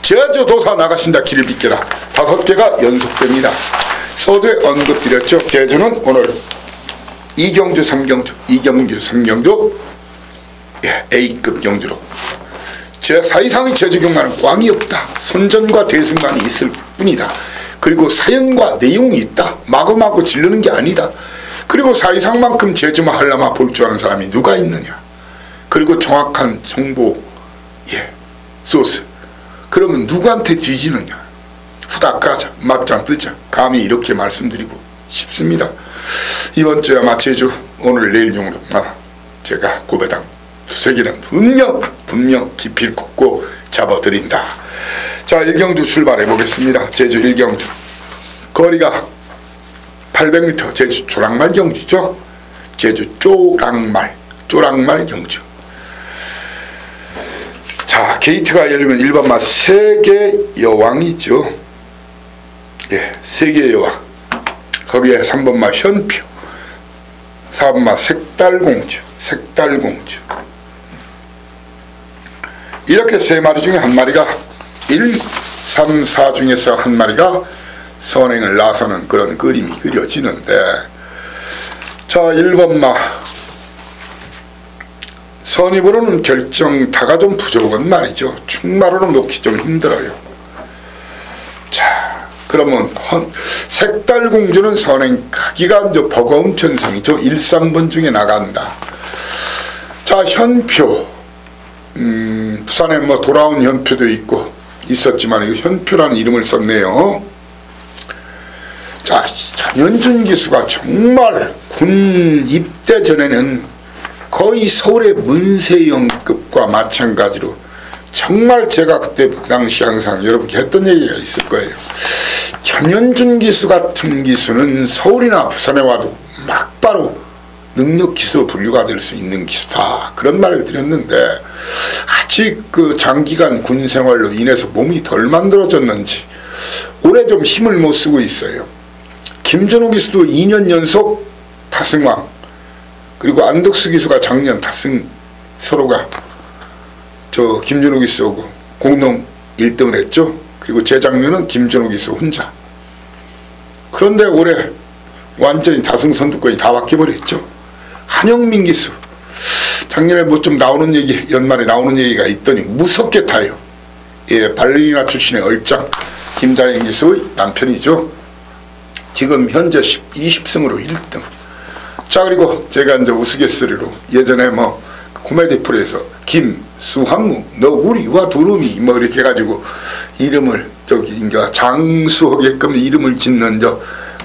제주도사 나가신다 길을 비켜라 5개가 연속됩니다. 서두에 언급드렸죠. 제주는 오늘 2경주 3경주 2경주 3경주 예, A급 경주로 제 사이상의 제주경마는 꽝이 없다. 선전과 대승만이 있을 뿐이다. 그리고 사연과 내용이 있다. 마구마구 지르는 게 아니다. 그리고 사이상만큼 제주마 한라마 볼 줄 아는 사람이 누가 있느냐. 그리고 정확한 정보 예, 소스. 그러면 누구한테 뒤지느냐. 후딱 가자. 맞짱 뜨자. 감히 이렇게 말씀드리고 싶습니다. 이번 주에 아마 제주 오늘 내일 용도 제가 고배당 두세 개는 분명 기필 꽂고 잡아드린다. 자, 일경주 출발해 보겠습니다. 제주 일경주. 거리가 800m, 제주 조랑말 경주죠. 제주 쪼랑말 경주. 자, 게이트가 열리면 1번마 세계 여왕이죠. 예, 세계 여왕. 거기에 3번마 현표, 4번마 색달공주. 이렇게 세 마리 중에 한 마리가 1, 3, 4 중에서 한 마리가 선행을 나서는 그런 그림이 그려지는데, 자, 1번마 선입으로는 결정타가 좀 부족한 말이죠. 충마로는 놓기 좀 힘들어요. 자, 그러면 색달공주는 선행 크기가 이제 버거운 편성이죠. 1, 3번 중에 나간다. 자, 현표, 부산에 뭐 돌아온 현표도 있고 있었지만 이거 현표라는 이름을 썼네요. 자, 전현준 기수가 정말 군 입대 전에는 거의 서울의 문세영급과 마찬가지로 정말 제가 그때 그 당시 항상 여러분께 했던 얘기가 있을 거예요. 전현준 기수 같은 기수는 서울이나 부산에 와도 막바로 능력 기수로 분류가 될 수 있는 기수다, 그런 말을 드렸는데, 아직 그 장기간 군 생활로 인해서 몸이 덜 만들어졌는지 올해 좀 힘을 못 쓰고 있어요. 김준호 기수도 2년 연속 다승왕, 그리고 안덕수 기수가 작년 다승, 서로가 저 김준호 기수하고 공동 1등을 했죠. 그리고 재작년은 김준호 기수 혼자. 그런데 올해 완전히 다승 선두권이 다 바뀌어버렸죠. 한영민 기수, 작년에 뭐 좀 나오는 얘기, 연말에 나오는 얘기가 있더니 무섭게 타요. 예, 발레리나 출신의 얼짱 김다영 기수의 남편이죠. 지금 현재 20승으로 1등. 자, 그리고 제가 이제 우스갯소리로 예전에 뭐 코미디 프로에서 김수한무 너 우리와 두루미 뭐 이렇게 해가지고 이름을 저기 인가 장수하게끔 이름을 짓는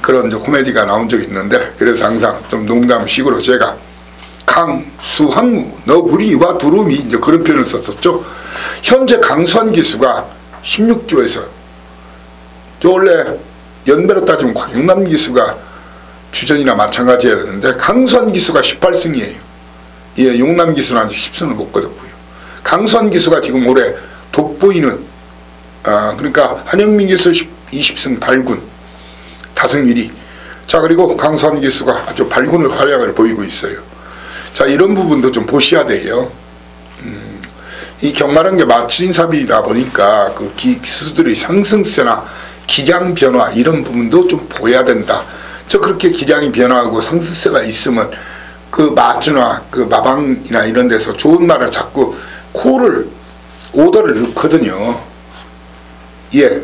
그런 코미디가 나온 적이 있는데, 그래서 항상 좀 농담식으로 제가 강수한무 너 우리와 두루미 이제 그런 표현을 썼었죠. 현재 강수한 기수가 16조에서 원래 연배로 따지면 광영남 기수가 주전이나 마찬가지여야 되는데 강수한 기수가 18승이에요. 예, 용남 기수는 아직 10승을 못 거뒀고요. 강수한 기수가 지금 올해 돋보이는, 그러니까 한영민 기수 20승 8군 다승 1위. 자, 그리고 강수한 기수가 아주 발군의 활약을 보이고 있어요. 자, 이런 부분도 좀 보셔야 돼요. 이 경마라는 게 마칠인삽이다 보니까 그 기수들의 상승세나 기량 변화 이런 부분도 좀 보여야 된다. 저 그렇게 기량이 변화하고 상승세가 있으면 그 마주나 그 마방이나 이런 데서 좋은 말을 자꾸 오더를 넣거든요. 예,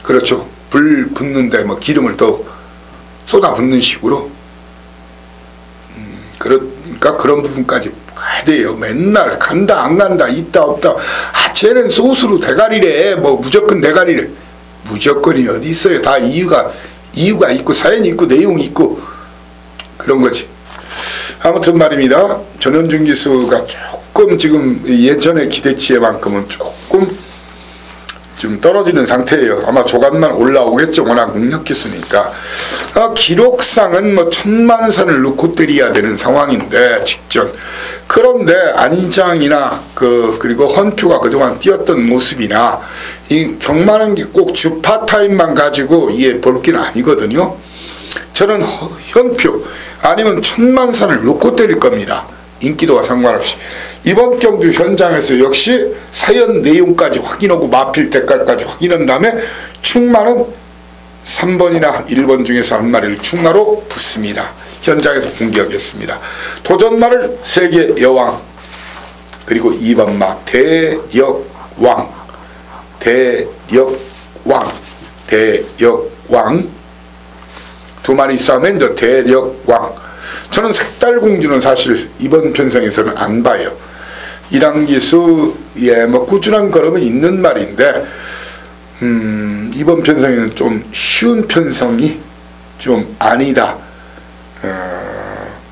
그렇죠. 불 붙는데 뭐 기름을 더 쏟아붓는 식으로. 그러니까 그런 부분까지 가야 돼요. 맨날 간다 안 간다 있다 없다. 쟤는 소수로 대가리래, 뭐 무조건 대가리래. 무조건이 어디 있어요. 다 이유가 있고 사연이 있고 내용이 있고 그런 거지. 아무튼 말입니다. 전현준 기수가 조금 지금 예전의 기대치에만큼은 조금 좀 떨어지는 상태예요. 아마 조간만 올라오겠죠. 워낙 능력 기수니까. 기록상은 뭐 1000만산을 놓고 때려야 되는 상황인데 직전. 그런데 안장이나 그리고 헌표가 그동안 뛰었던 모습이나 이 경마는 게 꼭 주파 타임만 가지고 볼 게 아니거든요. 저는 현표 아니면 1000만산을 놓고 때릴 겁니다. 인기도와 상관없이. 이번 경주 현장에서 역시 사연 내용까지 확인하고 마필 대가까지 확인한 다음에 충마는 3번이나 1번 중에서 한 마리를 충마로 붙습니다. 현장에서 공개하겠습니다. 도전마를 세계 여왕, 그리고 2번마 대력왕 두 마리 싸우면 이제 대력왕. 저는 색달공주는 사실 이번 편성에서는 안 봐요. 이랑기수, 뭐 꾸준한 걸음은 있는 말인데 이번 편성에는 좀 쉬운 편성이 좀 아니다.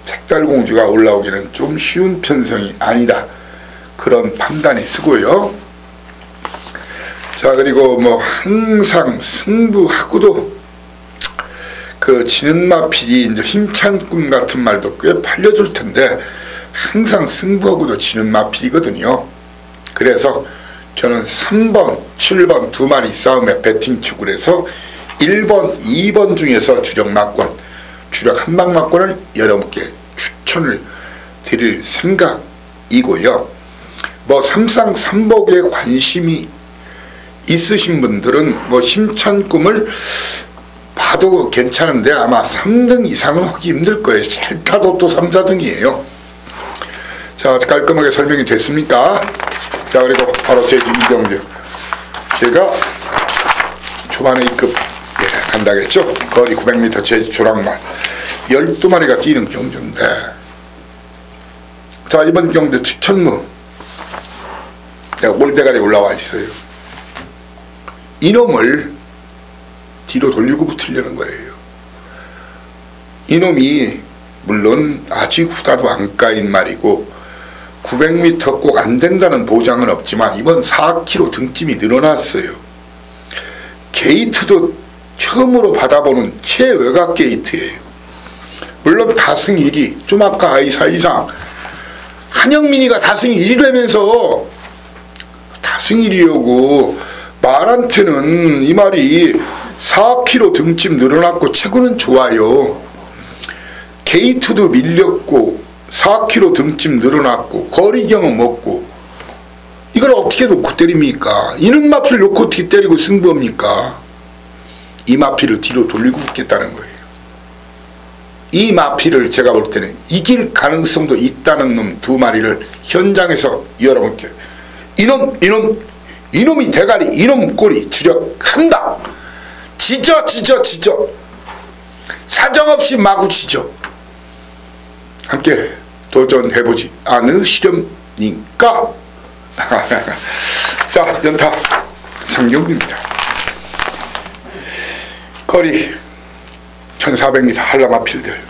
색달공주가 올라오기는 좀 쉬운 편성이 아니다. 그런 판단이 쓰고요. 자, 그리고 뭐 항상 승부하고도 그 지는 마필이 이제 힘찬 꿈 같은 말도 꽤 팔려줄 텐데 항상 승부하고도 지는 마필이거든요. 그래서 저는 3번, 7번 두 마리 싸움에 배팅 축을 해서 1번, 2번 중에서 주력 막권, 주력 한방 막권을 여러분께 추천을 드릴 생각이고요. 뭐 삼상삼복에 관심이 있으신 분들은 뭐 힘찬 꿈을 봐도 괜찮은데 아마 3등 이상은 하기 힘들 거예요. 싫다도 또 3, 4등이에요. 자, 깔끔하게 설명이 됐습니까? 자, 그리고 바로 제주 이경주. 제가 초반에 입급 간다겠죠? 거리 900m 제주 조랑말 12마리가 뛰는 경주인데, 자, 이번 경주 추천무 내가 올대가리 올라와 있어요. 이놈을 뒤로 돌리고 붙으려는 거예요. 이놈이 물론 아직 후다도 안 까인 말이고 900m 꼭 안 된다는 보장은 없지만 이번 4km 등짐이 늘어났어요. 게이트도 처음으로 받아보는 최외곽 게이트예요. 물론 다승 1위, 좀 아까 아이사 이상 한영민이가 다승 1위라면서 다승 1위여고 말한테는 이 말이 4km 등짐 늘어났고 체구는 좋아요. 게이트도 밀렸고 4km 등짐 늘어났고 거리 경험 없고 이걸 어떻게 놓고 때립니까? 이는 마필을 놓고 어떻게 때리고 승부합니까? 이 마필을 뒤로 돌리고 붙겠다는 거예요. 이 마필을 제가 볼 때는 이길 가능성도 있다는 놈 두 마리를 현장에서 여러분께 이놈이 대가리 이놈 꼬리 주력한다. 지져 사정없이 마구 지져. 함께 도전해보지 않으시렵니까? 자, 연타 성경입니다. 거리 1400m 한라마필들.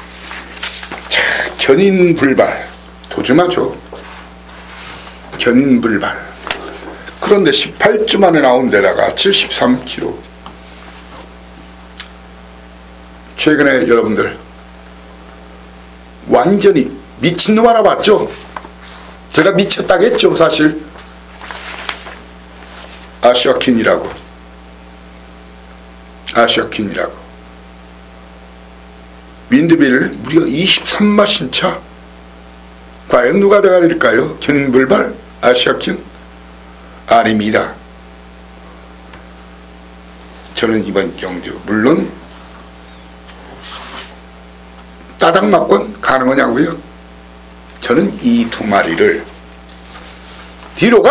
자, 견인불발 도주마죠. 견인불발. 그런데 18주 만에 나온 데다가 73kg. 최근에 여러분들 완전히 미친놈 하나 봤죠? 제가 미쳤다겠죠 사실. 아시아퀸이라고 윈드빌 무려 23마 신차. 과연 누가 대가리일까요? 견인불발 아시아퀸? 아닙니다. 저는 이번 경주 물론 따닥 막권 가능하냐고요? 저는 이 두 마리를 뒤로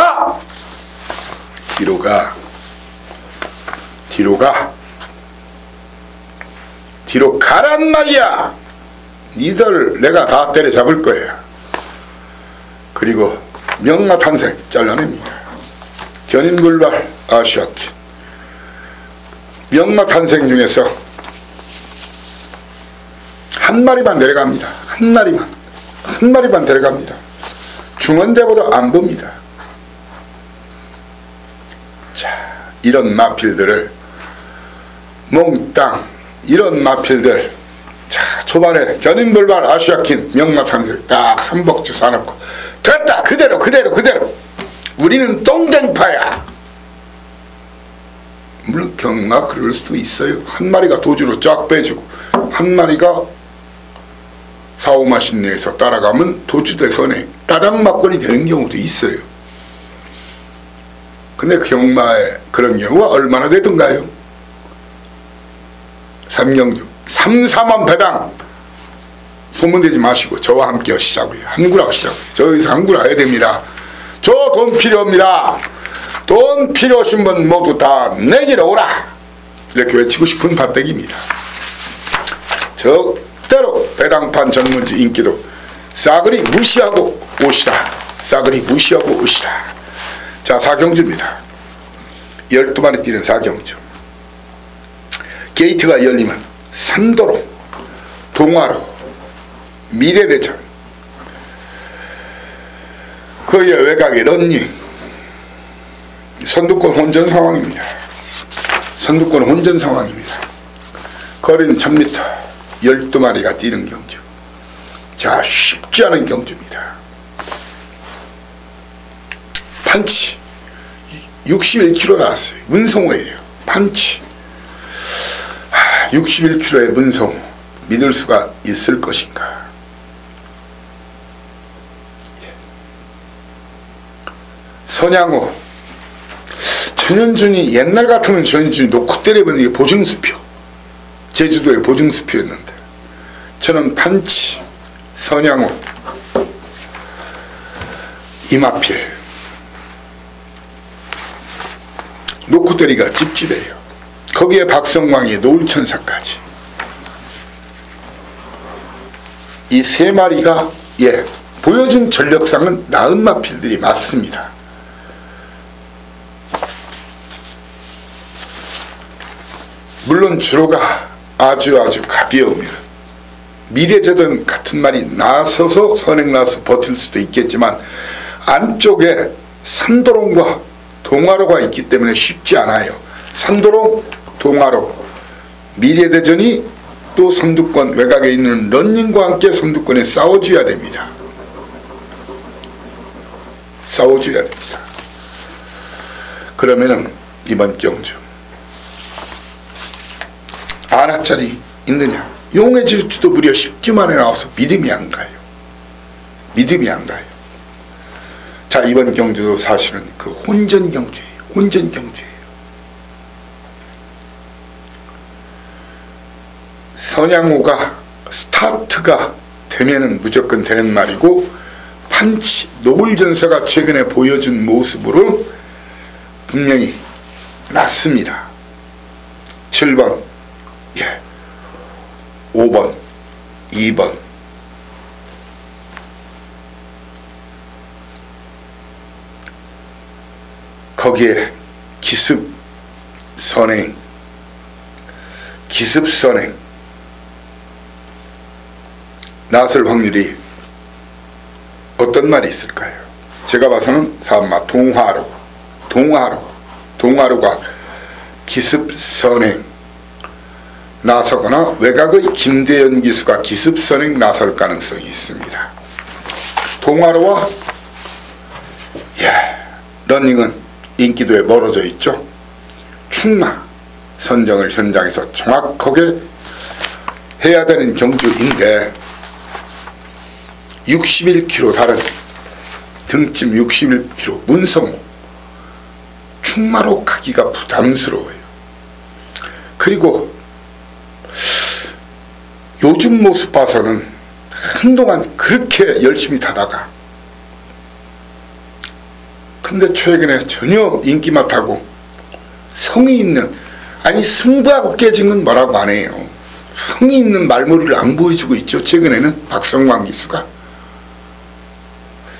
가란 말이야. 니들 내가 다 때려잡을 거야. 그리고 명마탄생 잘라냅니다. 견인불발 아시아퀸. 명마탄생 중에서 한 마리만 내려갑니다. 한 마리만 데려갑니다. 중원대보다 안 봅니다. 자, 이런 마필들을 몽땅 이런 마필들. 자, 초반에 견인불발 아시아퀸 명마탄생 딱 3복주 사놓고 됐다. 그대로 우리는 똥쟁파야. 물론 경마 그럴 수도 있어요. 한 마리가 도주로 쫙 빼주고 한 마리가 4, 5마 신내에서 따라가면 도주대선에 따당 막권이 되는 경우도 있어요. 근데 경마에 그런 경우가 얼마나 되던가요? 삼경주 3, 4만 배당 소문내지 마시고 저와 함께 하시자고요. 한구라 하시자고요. 저기서 한구라 해야 됩니다. 저 돈 필요합니다. 돈 필요하신 분 모두 다 내기로 오라. 이렇게 외치고 싶은 발대기입니다. 절대로 배당판 전문지 인기도 싸그리 무시하고 오시라. 자, 사경주입니다. 12마리 뛰는 사경주. 게이트가 열리면 산도로, 동화로, 미래대전, 거기에 외곽에 런닝, 선두권 혼전 상황입니다. 선두권 혼전 상황입니다. 거리는 1000m, 12마리가 뛰는 경주. 자, 쉽지 않은 경주입니다. 판치 61kg 나왔어요. 문성호예요. 판치 61kg의 문성호 믿을 수가 있을 것인가. 선양호 전현준이 옛날 같으면 전현준이 놓고 때려보는 게 보증수표, 제주도의 보증수표였는데 저는 판치 선양호 이마필 놓고 때리기가 찝찝해요. 거기에 박성광이 노을천사까지 이 세 마리가 보여준 전력상은 나은 마필들이 맞습니다. 물론 주로가 아주 가벼우면 미래재던 같은 말이 나서서 선행 나서 버틸 수도 있겠지만 안쪽에 산도롱과 동화로가 있기 때문에 쉽지 않아요. 산도롱, 동화로, 미래대전이 또 선두권 외곽에 있는 런닝과 함께 선두권에 싸워줘야 됩니다. 싸워줘야 됩니다. 그러면은 이번 경주 하나짜리 있느냐? 용의 질주도 무려 10주 만에 나와서 믿음이 안 가요. 믿음이 안 가요. 자, 이번 경주도 사실은 그 혼전 경주예요. 혼전 경주예요. 선양호가 스타트가 되면은 무조건 되는 말이고, 판치 노을전사가 최근에 보여준 모습으로 분명히 낫습니다. 7번 5번 2번 거기에 기습선행 나설 확률이 어떤 말이 있을까요? 제가 봐서는 사마 동화로가 기습선행 나서거나 외곽의 김대현 기수가 기습선행 나설 가능성이 있습니다. 동화로와 러닝은 인기도에 멀어져 있죠. 충마 선정을 현장에서 정확하게 해야 되는 경주인데 61kg 다른 등짐 61kg 문성호 충마로 가기가 부담스러워요. 그리고 요즘 모습 봐서는 한동안 그렇게 열심히 타다가 근데 최근에 전혀 인기만 타고 성의 있는, 아니 승부하고 깨진 건 뭐라고 안 해요. 성의 있는 말머리를 안 보여주고 있죠. 최근에는 박성광 기수가.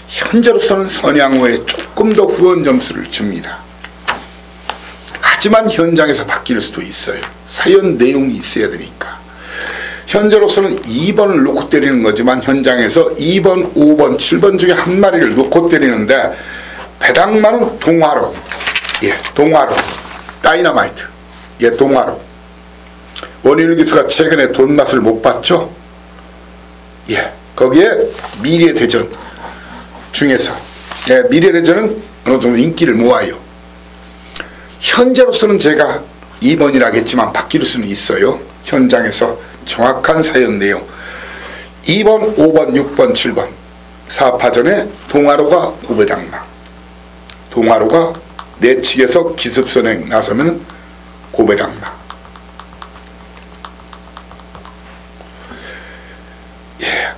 현재로서는 선양호에 조금 더 후원 점수를 줍니다. 하지만 현장에서 바뀔 수도 있어요. 사연 내용이 있어야 되니까. 현재로서는 2번을 놓고 때리는 거지만 현장에서 2번, 5번, 7번 중에 한 마리를 놓고 때리는데 배당만은 동화로, 동화로, 다이너마이트, 동화로. 원일 기수가 최근에 돈 맛을 못 봤죠? 거기에 미래대전 중에서 미래대전은 어느 정도 인기를 모아요. 현재로서는 제가 2번이라겠지만 바뀔 수는 있어요. 현장에서 정확한 사연 내용 2번, 5번, 6번, 7번 4파전에 동화로가 고배당마, 동화로가 내측에서 기습선행 나서면 고배당마.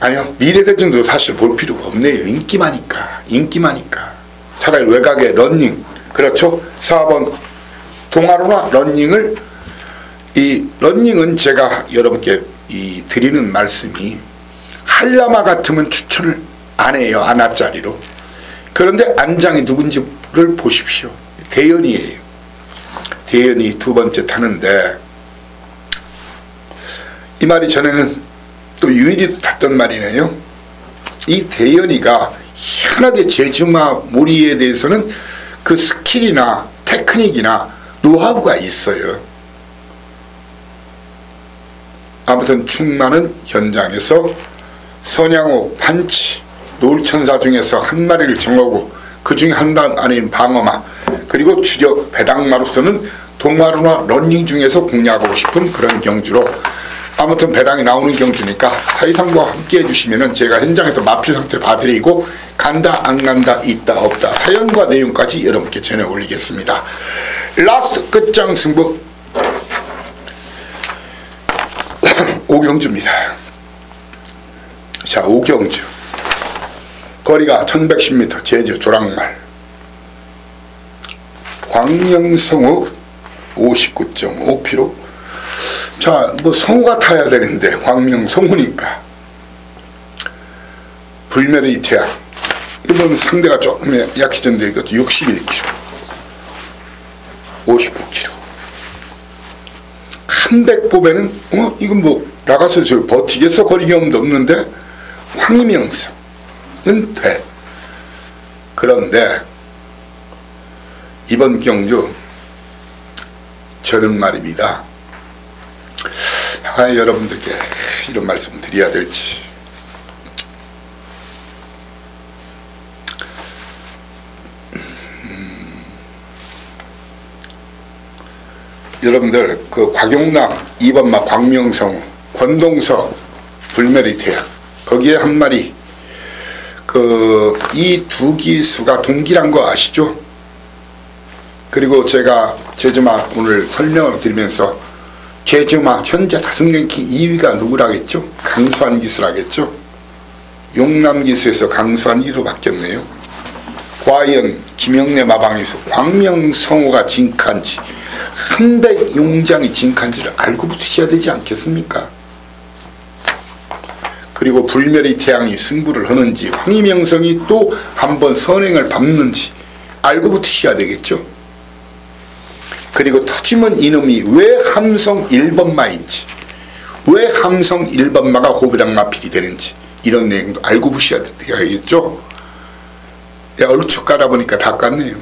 아니요, 미래대전도 사실 볼 필요가 없네요. 인기마니까. 차라리 외곽에 런닝, 그렇죠? 4번 동화로나 런닝을, 이 런닝은 제가 여러분께 드리는 말씀이 한라마 같으면 추천을 안 해요. 아나짜리로. 그런데 안장이 누군지를 보십시오. 대연이에요. 대연이 두 번째 타는데 이 말이 전에는 또 유일이도 탔던 말이네요. 이 대연이가 희한하게 제주마 몰이에 대해서는 그 스킬이나 테크닉이나 노하우가 있어요. 아무튼 충만은 현장에서 선양호, 판치, 노을천사 중에서 한 마리를 정하고 그 중에 한 단 아닌 방어마, 그리고 주력 배당마로서는 동마루나 런닝 중에서 공략하고 싶은 그런 경주로, 아무튼 배당이 나오는 경주니까 사이상과 함께 해주시면은 제가 현장에서 마필 상태 봐드리고 간다 안 간다 있다 없다 사연과 내용까지 여러분께 전해 올리겠습니다. 라스트 끝장 승부 5경주입니다. 자, 5경주 거리가 1110m 제주 조랑말 광명성우 59.5km. 자, 뭐 성우가 타야 되는데 광명성우니까 불멸의 태양, 이번 상대가 조금 약해졌는데 이것도 61km 59km. 한백법에는 이건 뭐 나가서 저 버티겠어? 거리 경험도 없는데 황희명성은 돼. 그런데 이번 경주 저는 말입니다. 여러분들께 이런 말씀 드려야 될지. 여러분들 그 곽용남, 이번마 광명성우, 권동서, 불멸의 태양, 거기에 한 마리 이 두 기수가 동기란 거 아시죠? 그리고 제가 제주마 오늘 설명을 드리면서 제주마 현재 다승 랭킹 2위가 누구라겠죠? 강수한 기수라겠죠? 용남 기수에서 강수한 2로 바뀌었네요. 과연 김영래 마방에서 광명성우가 진칸지 한백용장이 진칸지를 알고 붙으셔야 되지 않겠습니까? 그리고 불멸의 태양이 승부를 하는지 황희명성이 또 한번 선행을 밟는지 알고 붙으셔야 되겠죠. 그리고 터지면 이놈이 왜 함성 1번마인지, 왜 함성 1번마가 고부당 마필이 되는지 이런 내용도 알고 붙으셔야 되겠죠. 얼추 까다 보니까 다 깠네요.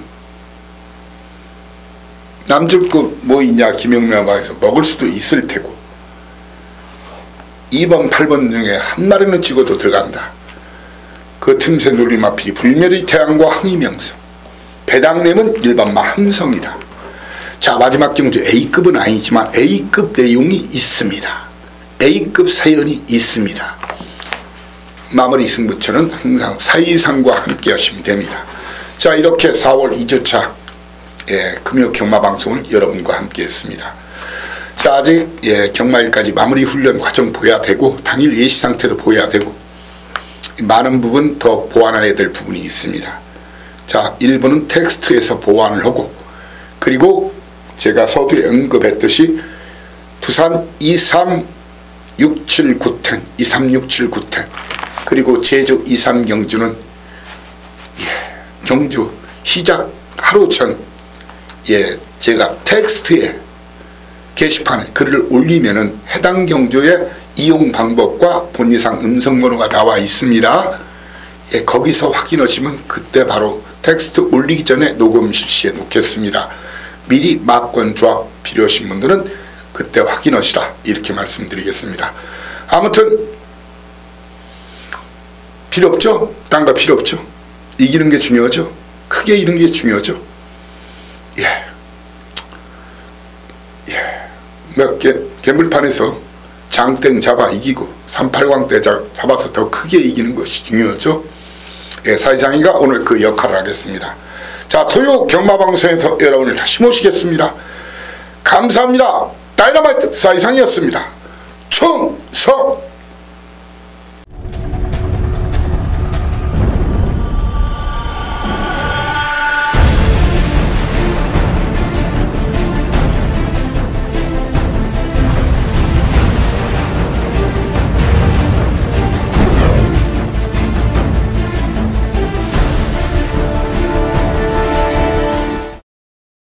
남줄 거 뭐 있냐 김영남방에서 먹을 수도 있을 테고 2번 8번 중에 한 마리는 찍어도 들어간다. 그 틈새 놀림마필이 불멸의 태양과 황희명성, 배당내면 1번마 함성이다. 자, 마지막 경주 A급은 아니지만 A급 내용이 있습니다. A급 사연이 있습니다. 마무리 승부처는 항상 사이상과 함께 하시면 됩니다. 자, 이렇게 4월 2주차 금요 경마방송을 여러분과 함께 했습니다. 자, 아직 경마일까지 마무리 훈련 과정 보여야 되고 당일 예시 상태도 보여야 되고 많은 부분 더 보완해야 될 부분이 있습니다. 자, 일부는 텍스트에서 보완을 하고, 그리고 제가 서두에 언급했듯이 부산 2367구텐 2367구텐 그리고 제주 23경주는 경주 시작 하루 전 제가 텍스트에 게시판에 글을 올리면은 해당 경주의 이용 방법과 본의상 음성번호가 나와 있습니다. 거기서 확인하시면 그때 바로 텍스트 올리기 전에 녹음 실시해 놓겠습니다. 미리 막권 조합 필요하신 분들은 그때 확인하시라 이렇게 말씀드리겠습니다. 아무튼 필요 없죠? 딴 거 필요 없죠? 이기는 게 중요하죠? 크게 이기는 게 중요하죠? 개물판에서 장땡 잡아 이기고 38광대 잡아서 더 크게 이기는 것이 중요하죠. 사이상이가 오늘 그 역할을 하겠습니다. 자, 토요 경마방송에서 여러분을 다시 모시겠습니다. 감사합니다. 다이너마이트 사이상이었습니다. 충성!